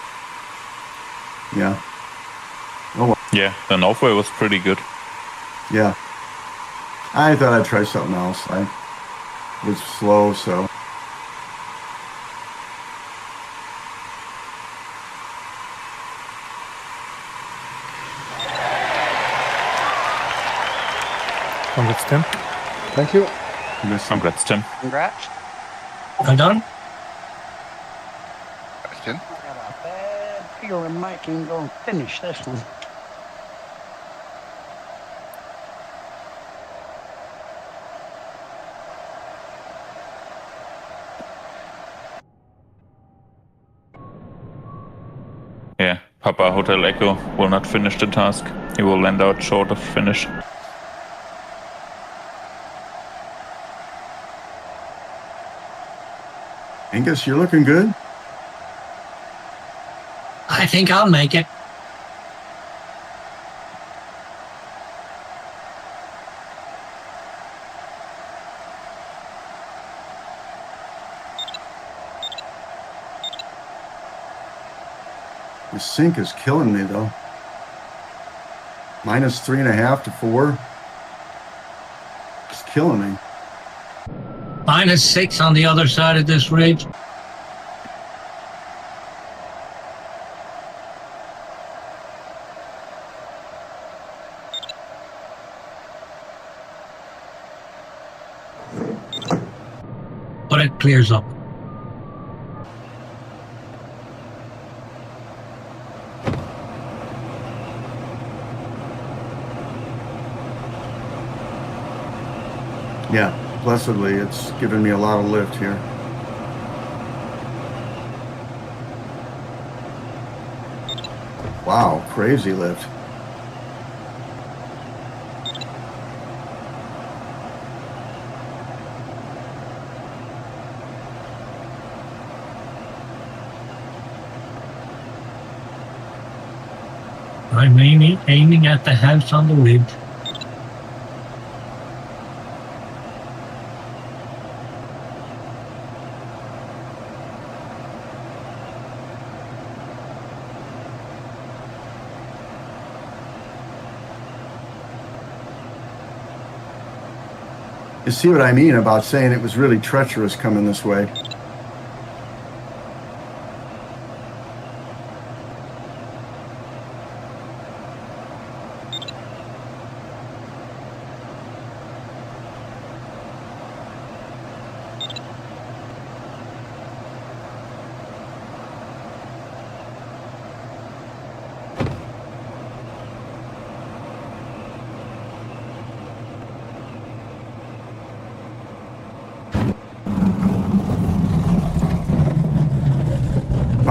Yeah. Yeah, the Northway was pretty good. Yeah. I thought I'd try something else. I was slow, so. Congrats, Tim. Thank you. Congrats, Tim. Congrats. Well done. That's 10. I got a bad feeling Mike ain't gonna finish this one. Yeah, Papa Hotel Echo will not finish the task. He will land out short of finish. Angus, you're looking good. I think I'll make it. The sink is killing me, though. Minus 3.5 to 4. It's killing me. -6 on the other side of this ridge. But it clears up. Yeah, blessedly, it's given me a lot of lift here. Wow, crazy lift. I'm aiming at the house on the ridge. You see what I mean about saying it was really treacherous coming this way?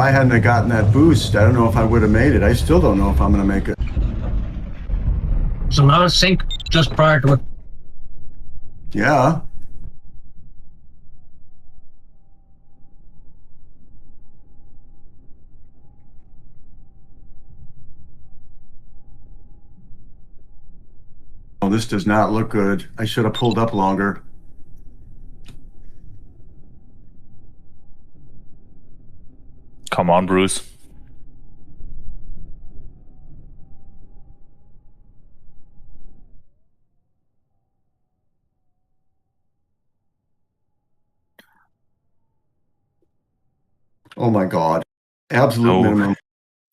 I hadn't have gotten that boost, I don't know if I would have made it. I still don't know if I'm going to make it. There's a lot of sink just prior to it. Yeah. Oh, this does not look good. I should have pulled up longer. Come on, Bruce. Oh my God. Absolute minimum.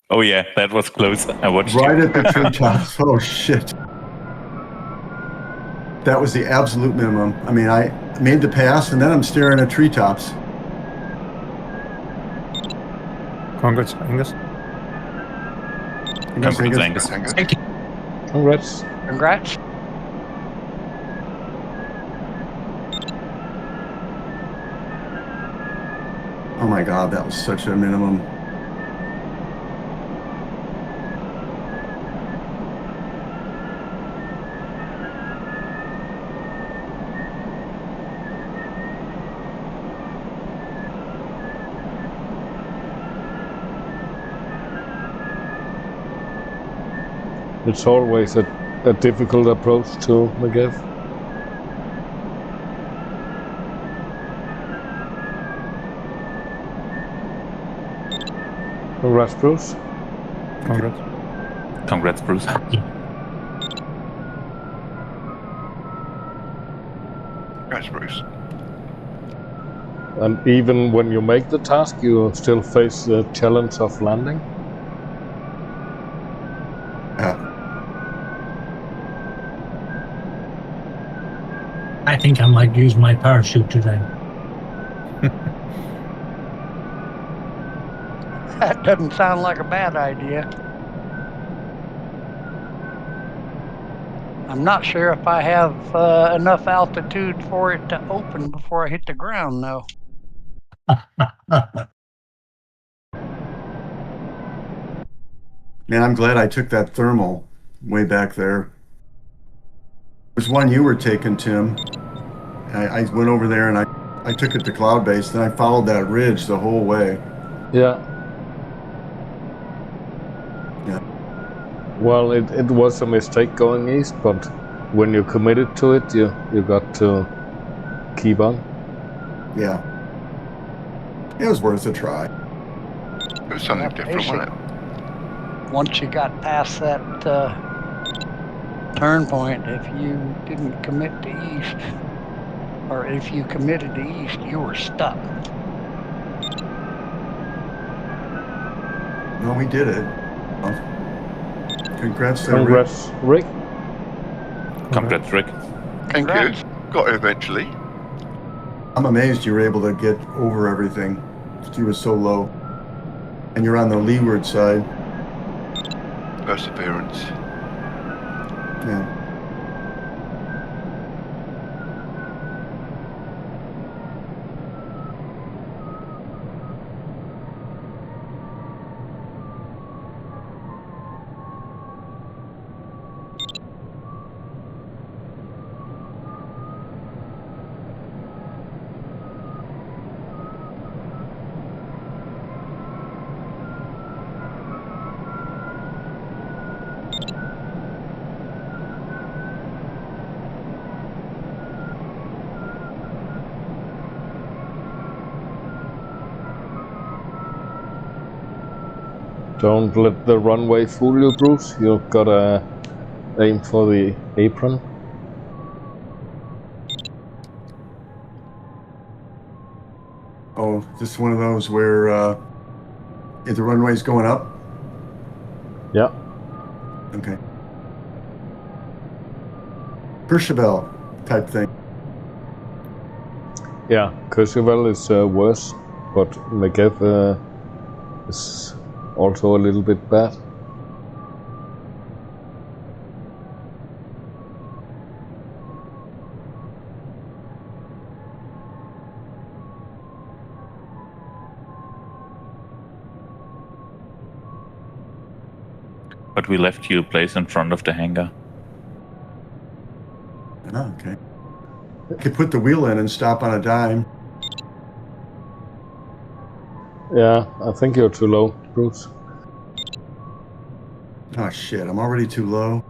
Oh yeah, that was close. I watched Right you. at the treetops. Oh shit. That was the absolute minimum. I mean, I made the pass and then I'm staring at treetops. Congrats, Angus. Congrats, Angus. Thank you. Congrats. Congrats. Oh my God, that was such a minimum. It's always a difficult approach to McGiff. Congrats, Bruce. Congrats. Congrats, Bruce. Congrats, Bruce. And even when you make the task, you still face the challenge of landing. Yeah. I think I might use my parachute today. That doesn't sound like a bad idea. I'm not sure if I have enough altitude for it to open before I hit the ground, though. Man, I'm glad I took that thermal way back there. There's one you were taking, Tim. I went over there and I took it to cloud base, then I followed that ridge the whole way. Yeah. Yeah. Well, it was a mistake going east, but when you committed to it, you got to keep on. Yeah. It was worth a try. It was something different, wasn't it? Once you got past that turn point, if you didn't commit to east, or if you committed to east, you were stuck. No, we did it. Congrats to Congrats, Rick. Congrats, Rick. Thank Congrats. you. Got it eventually. I'm amazed you were able to get over everything. You were so low. And you're on the leeward side. Perseverance. Yeah. Don't let the runway fool you, Bruce. You've gotta aim for the apron. Oh, this is one of those where if the runway's going up? Yeah. Okay. Courchevel type thing. Yeah, Courchevel is worse, but McGiff is also a little bit bad. But we left you a place in front of the hangar. Oh, okay. I could put the wheel in and stop on a dime. Yeah, I think you're too low, Bruce. Oh shit, I'm already too low.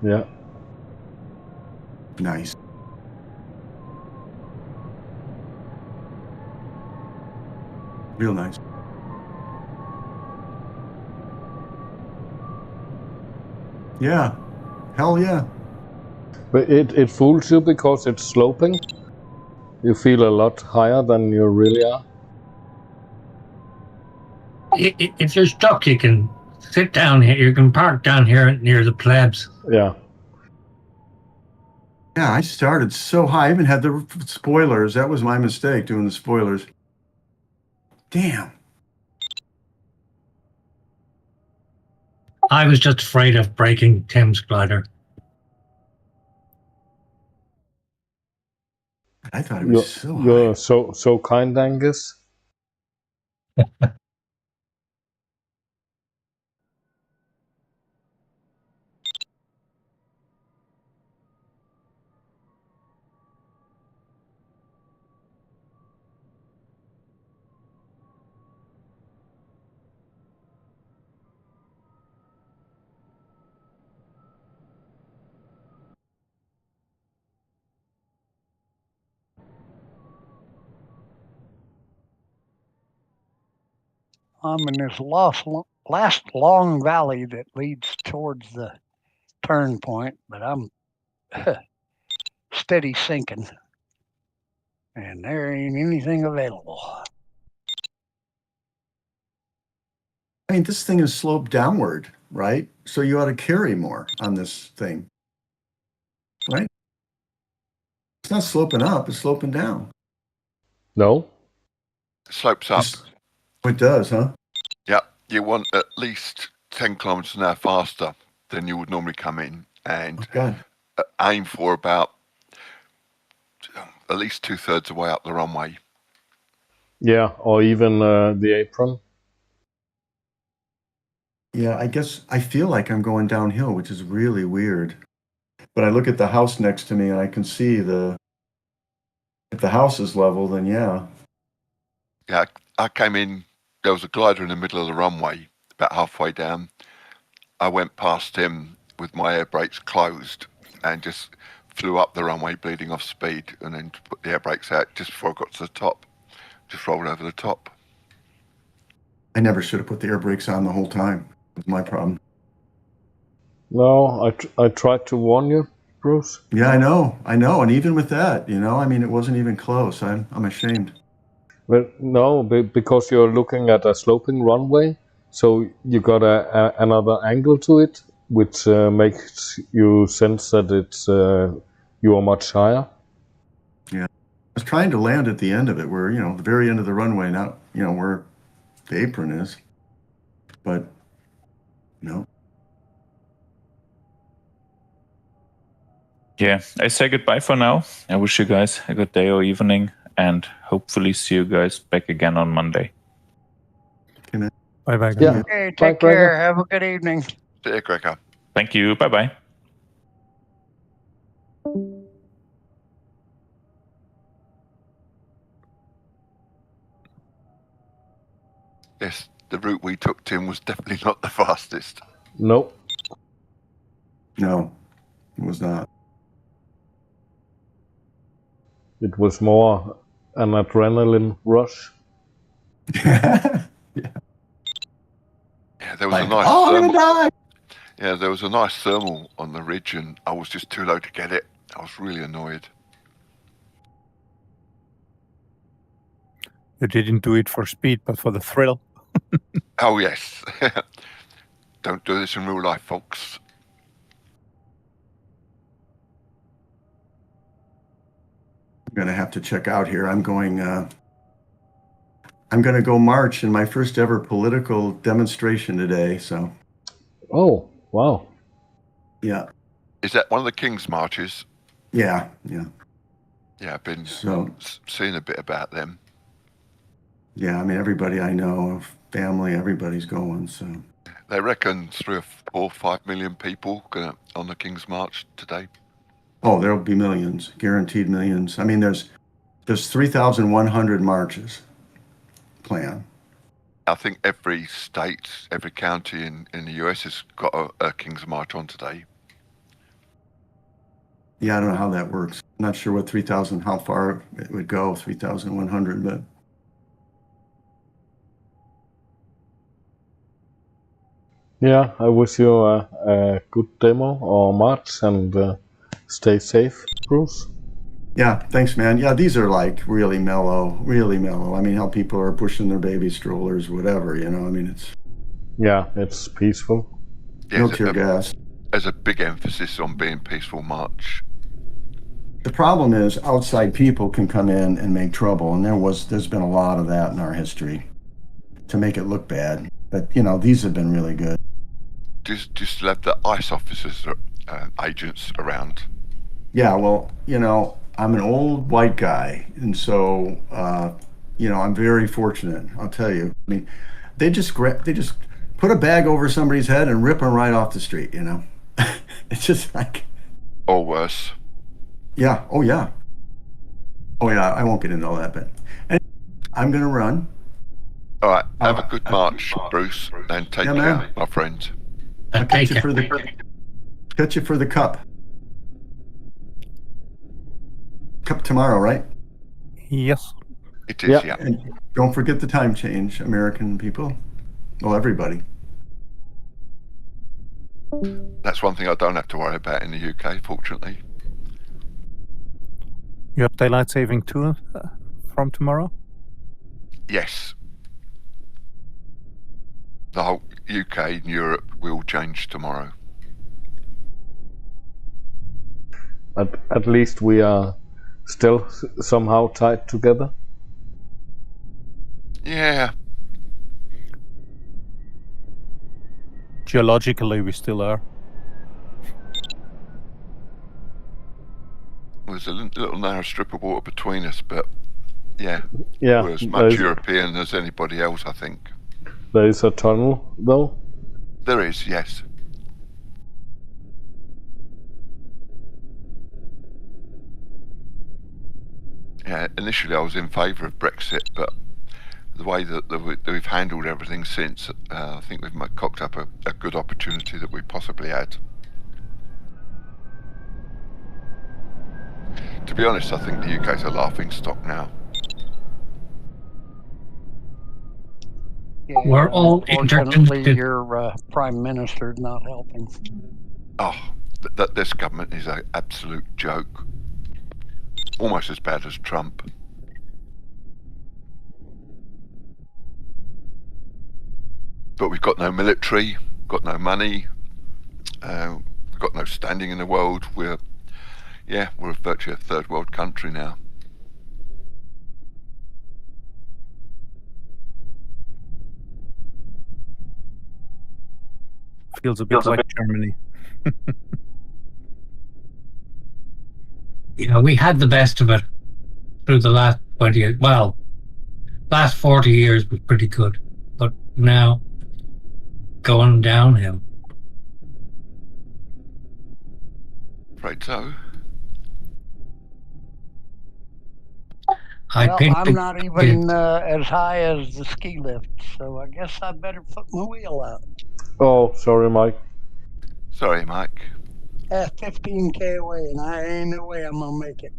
Yeah. Nice. Real nice. Yeah. Hell yeah. But it fools you because it's sloping. You feel a lot higher than you really are. If you're stuck, you can sit down here. You can park down here near the plebs. Yeah. Yeah, I started so high. I even had the spoilers. That was my mistake, doing the spoilers. Damn. I was just afraid of breaking Tim's glider. I thought it was so high. You're so kind, Angus. I'm in this last long valley that leads towards the turn point, but I'm steady sinking, and there ain't anything available. I mean, this thing is sloped downward, right? So you ought to carry more on this thing, right? It's not sloping up, it's sloping down. No? It slopes up. It does, huh? Yeah, you want at least 10 kilometers an hour faster than you would normally come in, and aim for about at least 2/3 of the way up the runway. Yeah, or even the apron. Yeah, I guess I feel like I'm going downhill, which is really weird. But I look at the house next to me and I can see if the house is level, then yeah. Yeah, I came in, there was a glider in the middle of the runway, about halfway down. I went past him with my air brakes closed and just flew up the runway bleeding off speed, and then put the air brakes out just before I got to the top. Just rolled over the top. I never should have put the air brakes on the whole time. That's my problem. No, I tried to warn you, Bruce. Yeah, I know. And even with that, I mean, it wasn't even close. I'm ashamed. But no, because you're looking at a sloping runway, so you got another angle to it, which makes you sense that it's you are much higher. Yeah, I was trying to land at the end of it, where the very end of the runway, not where the apron is, but no. Yeah, I say goodbye for now. I wish you guys a good day or evening, and hopefully see you guys back again on Monday. Bye-bye. Yeah. Okay, Bye, take care. Gregor. Have a good evening. See you, Gregor. Thank you. Bye-bye. Yes, the route we took, Tim, was definitely not the fastest. No. No, it was not. It was more an adrenaline rush. Yeah. Yeah, there was a nice I'm thermal. gonna die. Yeah, there was a nice thermal on the ridge, and I was just too low to get it. I was really annoyed. You didn't do it for speed, but for the thrill. Oh yes. Don't do this in real life, folks. I'm gonna have to check out here. I'm gonna go march in my first ever political demonstration today. So. Oh, wow. Yeah. Is that one of the King's marches? Yeah. Yeah, I've been seeing a bit about them. Yeah, I mean, everybody I know, family, everybody's going. So They reckon 3 or 4, 5 million people on the King's March today. Oh, there'll be millions, guaranteed millions. I mean, there's 3,100 marches planned. I think every state, every county in the US has got a King's March on today. Yeah, I don't know how that works. I'm not sure what 3,000, how far it would go, 3,100, but. Yeah, I wish you a good demo or march and stay safe, Bruce. Yeah, thanks, man. Yeah, these are like really mellow, really mellow. I mean, how people are pushing their baby strollers, whatever, you know, I mean, it's. Yeah, it's peaceful. Yeah, No tear gas. There's a big emphasis on being peaceful march. The problem is outside people can come in and make trouble, and there's been a lot of that in our history to make it look bad. But, you know, these have been really good. Just left the ICE officers, agents around. Yeah, well, you know, I'm an old white guy, and so, you know, I'm very fortunate, I'll tell you. I mean, they just put a bag over somebody's head and rip them right off the street, you know? It's just like... Or worse. Yeah, oh yeah. Oh yeah, I won't get into all that, but I'm going to run. All right, have a good march, Bruce, and take care, my friend. I'll catch you for the cup. Cup tomorrow, right? Yes. It is, yeah. And don't forget the time change, American people. Well, everybody. That's one thing I don't have to worry about in the UK, fortunately. You have daylight saving too from tomorrow? Yes. The whole UK and Europe will change tomorrow. At least we are still somehow tied together. Yeah. Geologically, we still are. There's a little narrow strip of water between us, but yeah, we're as much European as anybody else, I think. There is a tunnel, though? There is, yes. Yeah, initially I was in favour of Brexit, but the way that we've handled everything since, I think we've cocked up a good opportunity that we possibly had. To be honest, I think the UK's a laughing stock now. Yeah, We're all unfortunately, your prime minister's not helping. Oh, this government is an absolute joke. Almost as bad as Trump. But we've got no military, got no money, we've got no standing in the world. We're virtually a third world country now. Feels a bit like Germany. You know, we had the best of it through the last 20 years. Well, last 40 years was pretty good, but now going downhill. Afraid so. I'm not even as high as the ski lift, so I guess I better put my wheel out. Oh, sorry, Mike. Sorry, Mike. 15K away, and I ain't no way I'm gonna make it.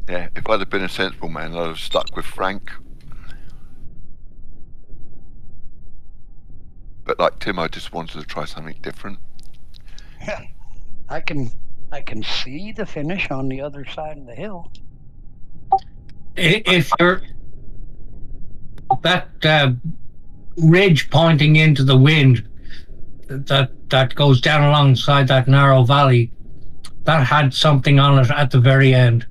Yeah, if I'd have been a sensible man, I'd have stuck with Frank. But like Tim, I just wanted to try something different. Yeah, I can see the finish on the other side of the hill. If you're that ridge pointing into the wind that goes down alongside that narrow valley, that had something on it at the very end.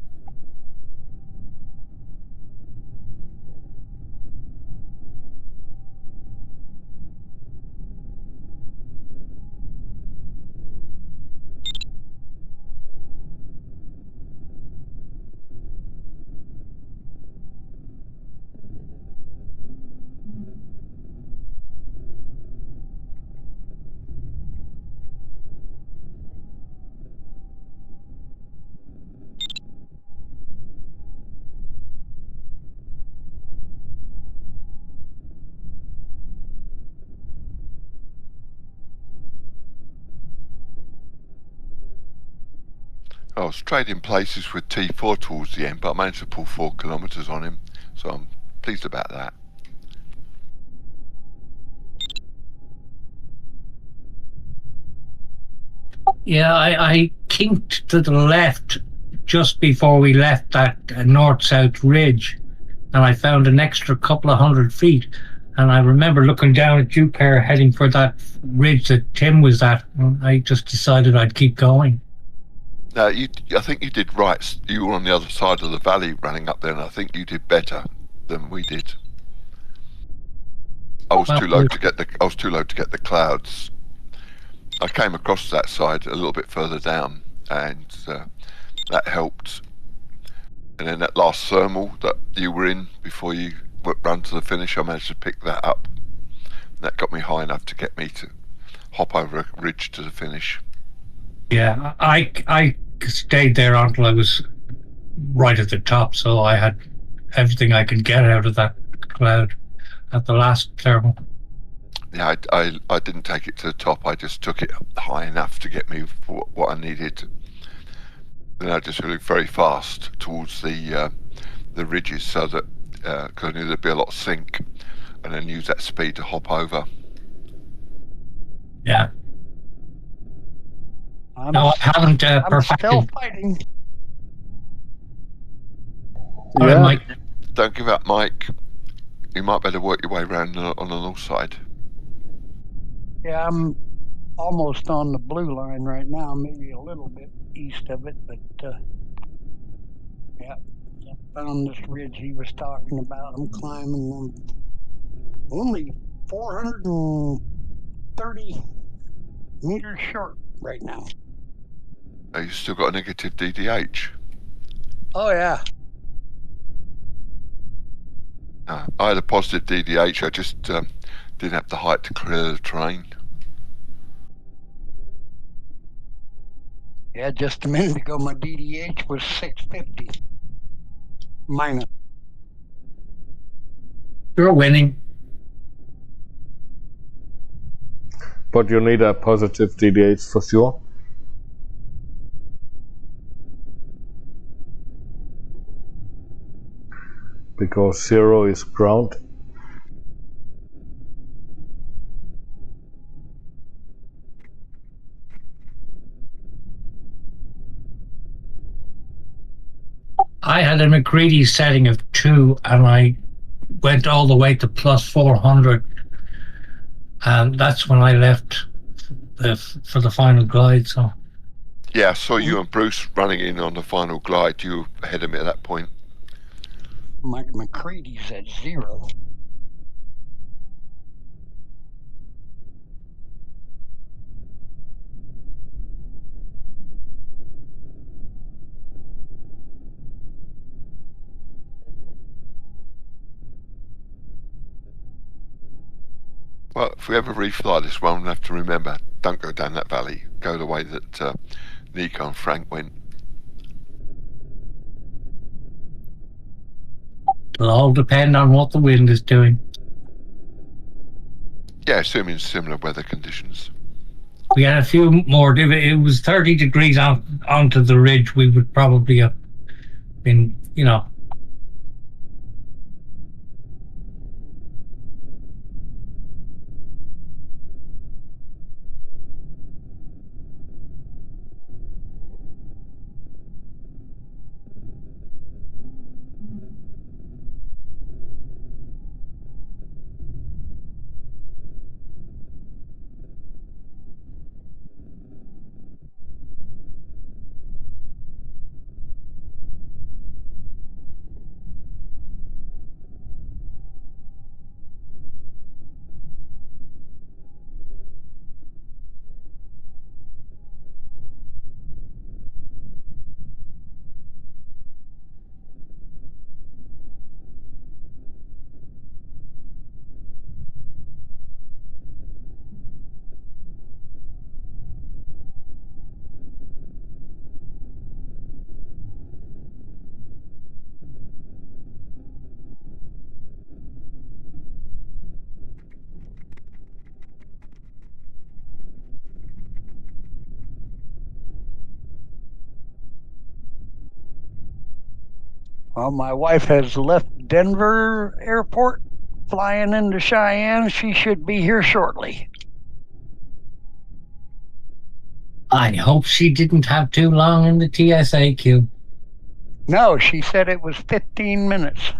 I was trading places with T4 towards the end, but I managed to pull 4 kilometres on him, so I'm pleased about that. Yeah, I kinked to the left just before we left that north-south ridge, and I found an extra couple of 100 feet. And I remember looking down at you pair heading for that ridge that Tim was at. And I just decided I'd keep going. I think you did right. You were on the other side of the valley running up there, and I think you did better than we did. I was too low to get the clouds. I came across that side a little bit further down, and that helped. And then that last thermal that you were in before you ran to the finish, I managed to pick that up. That got me high enough to get me to hop over a ridge to the finish. Yeah, I stayed there until I was right at the top, so I had everything I could get out of that cloud at the last thermal. Yeah, I didn't take it to the top. I just took it high enough to get me for what I needed. Then I just flew very fast towards the ridges, so that because I knew there'd be a lot of sink, and then use that speed to hop over. Yeah. I'm No, I haven't I'm perfected. still fighting. All right, Mike. Don't give up, Mike. You might better work your way around on the north side. Yeah, I'm almost on the blue line right now, maybe a little bit east of it, but yeah, I found this ridge he was talking about. I'm climbing them. Only 430 meters short right now. You still got a negative DDH. Oh yeah. I had a positive DDH. I just didn't have the height to clear the terrain. Yeah, just a minute ago my DDH was 650 minus. You're winning. But you need a positive DDH for sure. Because 0 is ground. I had a McCready setting of 2, and I went all the way to plus 400, and that's when I left for the final glide. So Yeah, I saw you and Bruce running in on the final glide. You were ahead of me at that point. My McCready's at 0. Well, if we ever refly this one, we'll have to remember, don't go down that valley. Go the way that Nico and Frank went. it'll all depend on what the wind is doing. Yeah, assuming similar weather conditions. We had a few more. If it was 30 degrees onto the ridge, we would probably have been, Well, my wife has left Denver Airport, flying into Cheyenne. She should be here shortly. I hope she didn't have too long in the TSA queue. No, she said it was 15 minutes.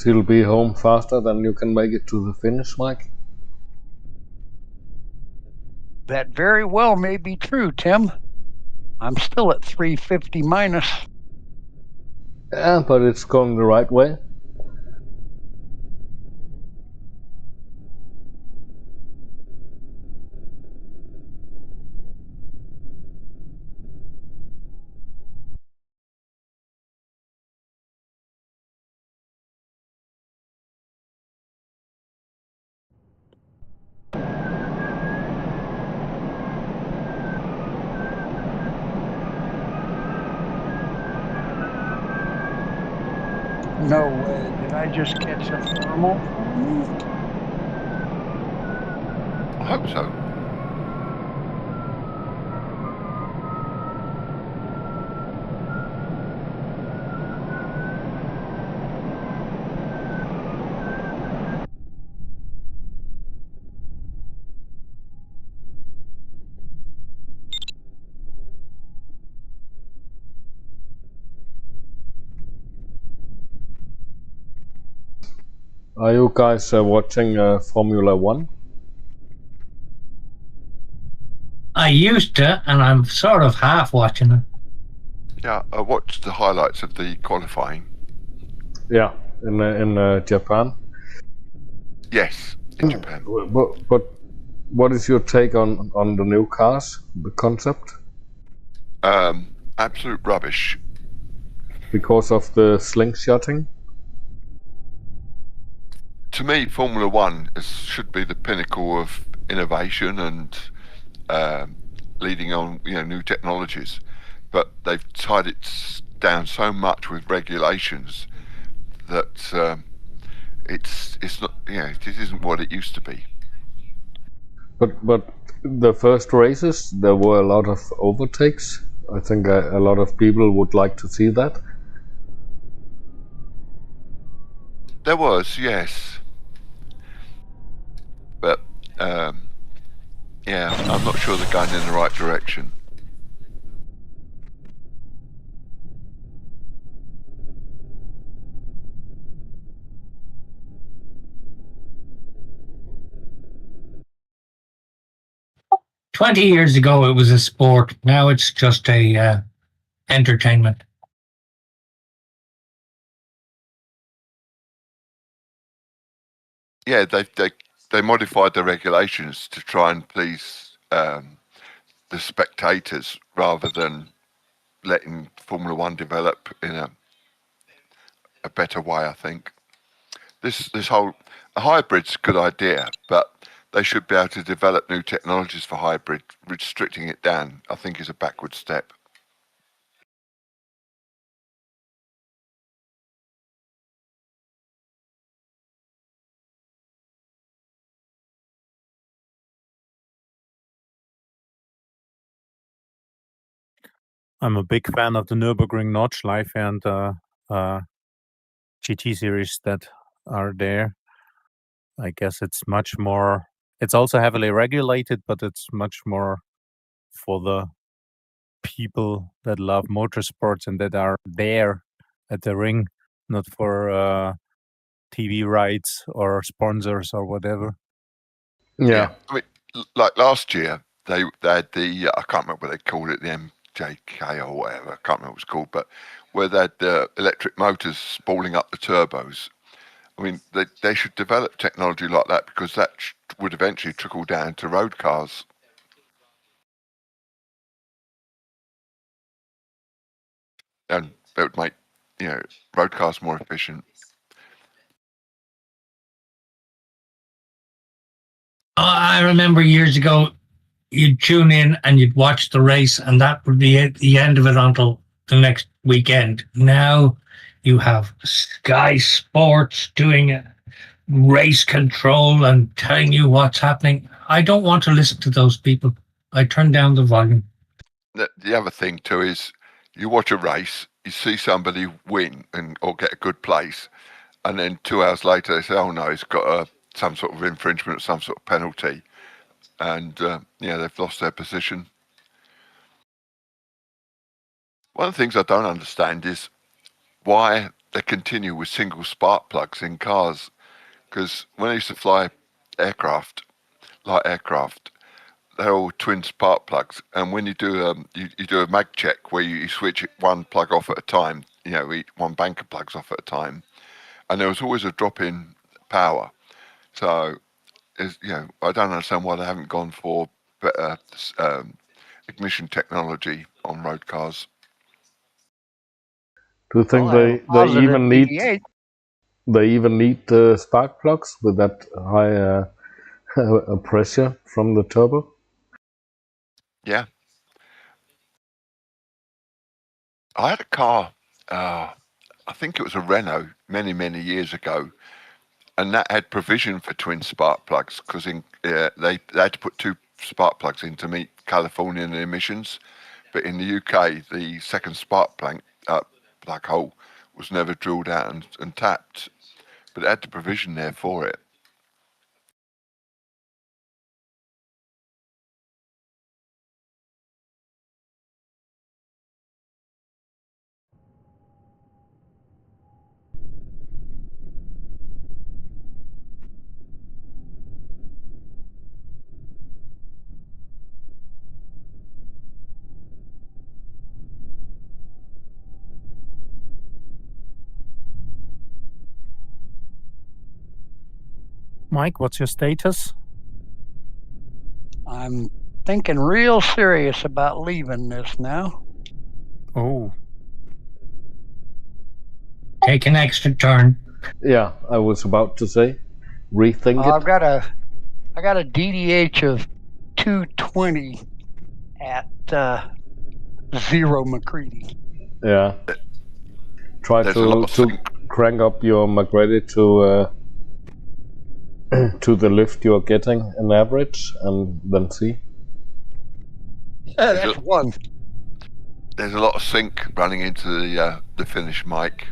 She'll be home faster than you can make it to the finish, Mike. That very well may be true, Tim. I'm still at 350 minus. Yeah, but it's going the right way. No way. Did I just catch a thermal? I hope so. Are you guys watching Formula One? I used to, and I'm sort of half watching it. Yeah, I watched the highlights of the qualifying. Yeah, in Japan. Yes, in Japan. But what is your take on the new cars, the concept? Absolute rubbish. Because of the slingshotting? To me, Formula One should be the pinnacle of innovation and leading on, new technologies. But they've tied it down so much with regulations that it's not. It isn't what it used to be. But the first races, there were a lot of overtakes. I think a lot of people would like to see that. There was, yes. But, I'm not sure they're going in the right direction. "20 years ago, it was a sport. Now it's just a entertainment." Yeah, they modified the regulations to try and please the spectators rather than letting Formula One develop in a better way. I think this whole hybrid's a good idea, but they should be able to develop new technologies for hybrid. Restricting it down, I think, is a backward step. I'm a big fan of the Nürburgring Nordschleife and GT series that are there. I guess it's much more. It's also heavily regulated, but it's much more for the people that love motorsports and that are there at the ring, not for TV rights or sponsors or whatever. Yeah. I mean, like last year, they had the I can't remember what they called it, the MJK or whatever. I can't remember what it was called, but where they had the electric motors spooling up the turbos. I mean, they should develop technology like that because that would eventually trickle down to road cars. And it would make, road cars more efficient. I remember years ago, you'd tune in and you'd watch the race, and that would be it, the end of it until the next weekend. Now you have Sky Sports doing race control and telling you what's happening. I don't want to listen to those people. I turn down the volume. The other thing too is you watch a race, you see somebody win or get a good place, and then 2 hours later they say, "Oh no, it's got some sort of infringement, some sort of penalty," and they've lost their position. One of the things I don't understand is why they continue with single spark plugs in cars. Because when I used to fly aircraft, light aircraft, they're all twin spark plugs. And when you do you do a mag check where you switch one plug off at a time, one bank of plugs off at a time, and there was always a drop in power. So, I don't understand why they haven't gone for better ignition technology on road cars. Do you think they even need spark plugs with that high pressure from the turbo? Yeah. I had a car, I think it was a Renault many, many years ago, and that had provision for twin spark plugs because they had to put 2 spark plugs in to meet Californian emissions. But in the UK, the second spark plug hole was never drilled out and tapped, but it had the provision there for it. Mike, what's your status? I'm thinking real serious about leaving this now. Oh. Take an extra turn. Yeah, I was about to say, rethink it. I got a DDH of 220 at 0 McCready. Yeah. Try to crank up your McCready to the lift you're getting an average, and then see. That's one. There's a lot of sync running into the finish, Mike.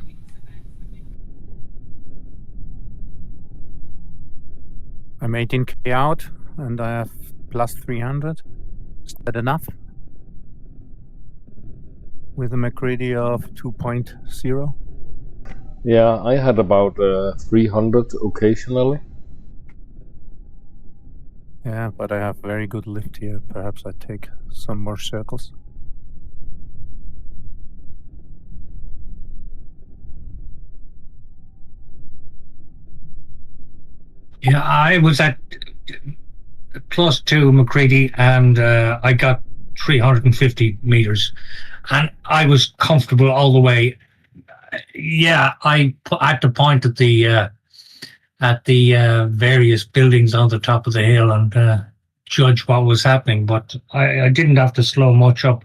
I'm 18k out, and I have plus 300. Is that enough? With a McCready of 2.0? Yeah, I had about 300 occasionally. Yeah, but I have very good lift here. Perhaps I take some more circles. Yeah, I was at +2 McCready, and I got 350 meters, and I was comfortable all the way. Yeah, I had to point at the various buildings on the top of the hill and judge what was happening, but I didn't have to slow much up.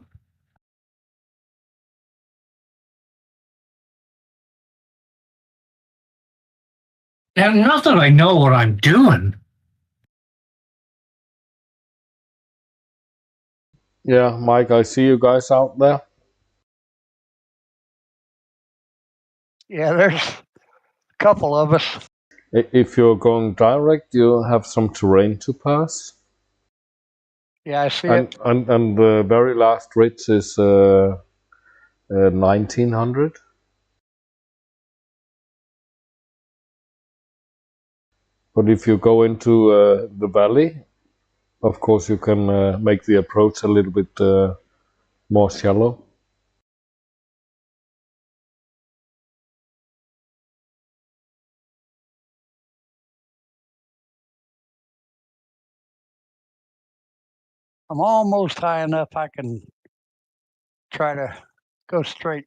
Now, not that I know what I'm doing. Yeah, Mike, I see you guys out there. Yeah, there's a couple of us. If you're going direct, you have some terrain to pass. Yeah, I see it. And the very last ridge is 1900. But if you go into the valley, of course you can make the approach a little bit more shallow. I'm almost high enough I can try to go straight.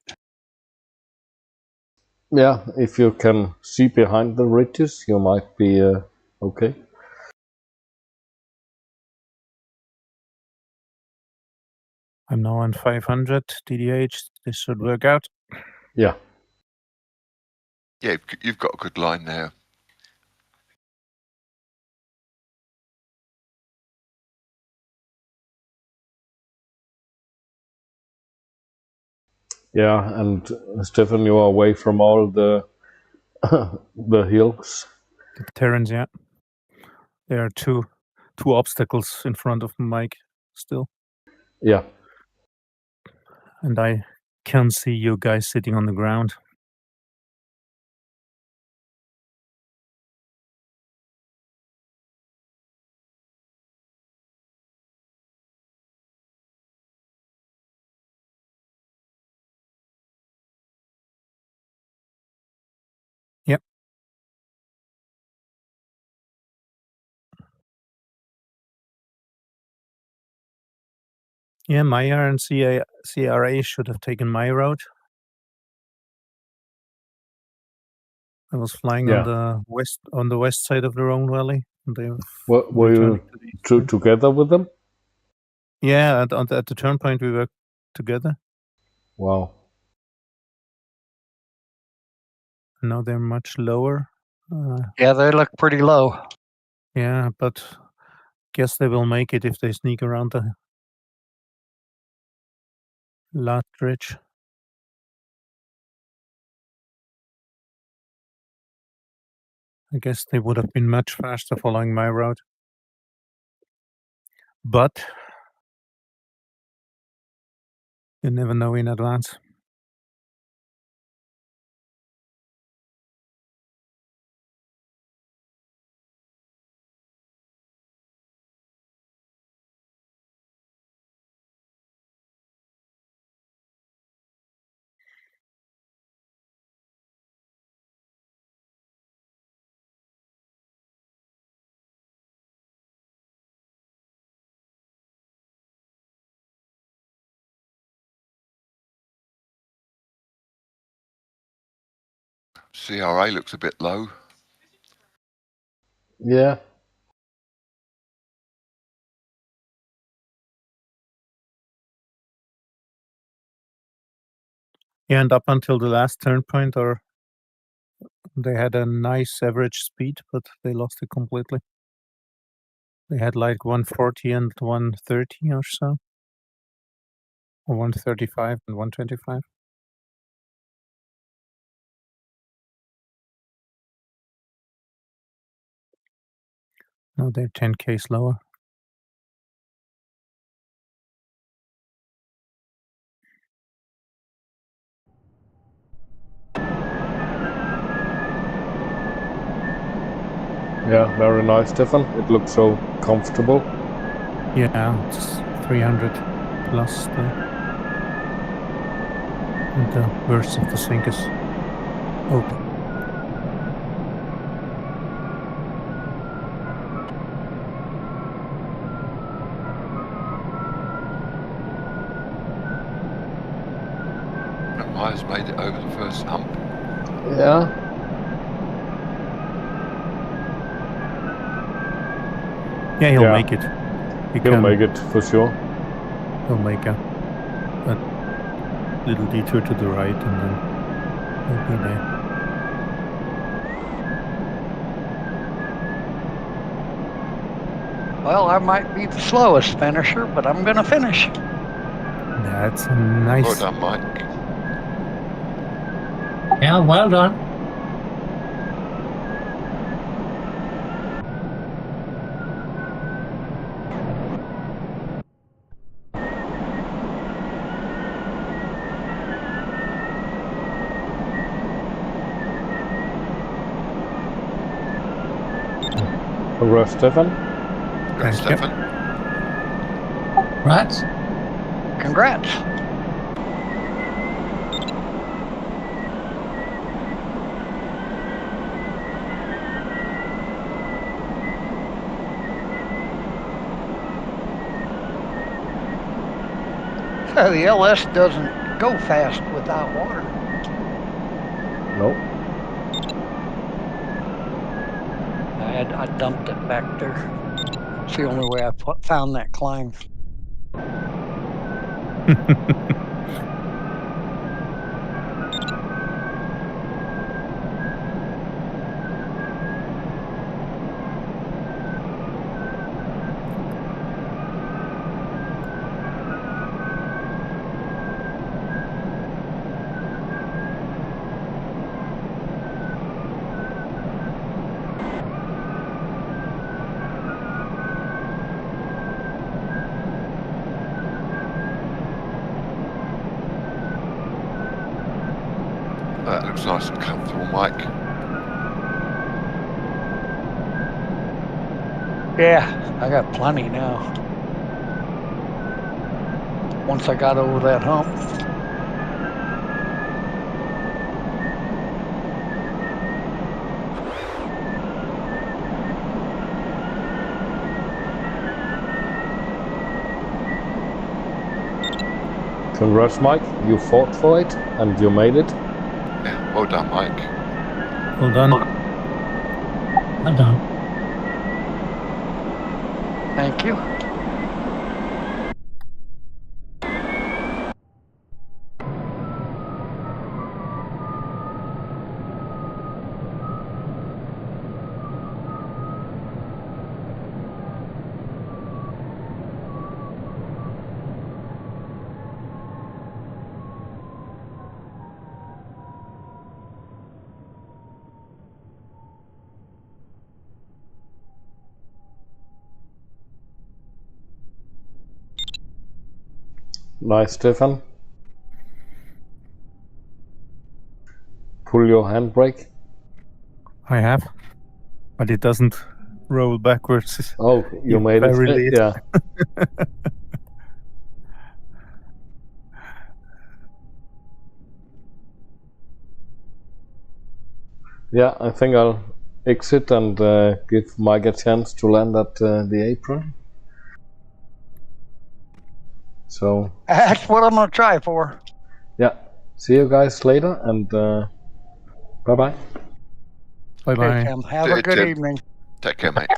Yeah, if you can see behind the ridges, you might be okay. I'm now on 500 DDH. This should work out. Yeah. Yeah, you've got a good line there. Yeah, and Stefan, you are away from all the the hills. The terrains, yeah. There are two obstacles in front of Mike still. Yeah. And I can see you guys sitting on the ground. Yep. Yeah, Meyer and CRA should have taken my route. I was flying Yeah. on the west side of the Rhone Valley. And they Were you together with them? Yeah, at the turn point we were together. Wow. Now they're much lower. Yeah, they look pretty low. Yeah, but guess they will make it if they sneak around the last ridge. I guess they would have been much faster following my route. But you never know in advance. CRA looks a bit low. Yeah. Yeah, and up until the last turn point, they had a nice average speed, but they lost it completely. They had like 140 and 130 or so, or 135 and 125. No, they're 10K slower. Yeah, very nice, Stefan. It looks so comfortable. Yeah, it's 300 plus still. And the worst of the sink is open. Myers made it over the first hump. Yeah. Yeah, he'll make it. He'll make it for sure. He'll make a little detour to the right and then he'll be there. Well, I might be the slowest finisher, but I'm going to finish. That's a nice... Well done, Mike. Yeah, well done. Congrats, Stefan. Congrats, Stefan. Congrats. Congrats. So the LS doesn't go fast without water. Nope. I dumped it back there. It's the only way I found that climb. looks nice and comfortable, Mike. Yeah, I got plenty now. Once I got over that hump. Congrats, Mike. You fought for it and you made it. Yeah, well done, Mike. Well done. Well done. Thank you. Nice, Stefan. Pull your handbrake. I have, but it doesn't roll backwards. Oh, you made it. Very late. Yeah. Yeah, I think I'll exit and give Mike a chance to land at the apron. So That's what I'm going to try for. yeah, see you guys later, and bye bye. Bye bye. Okay, Tim. Have See a you, good Tim. evening. Take care, mate.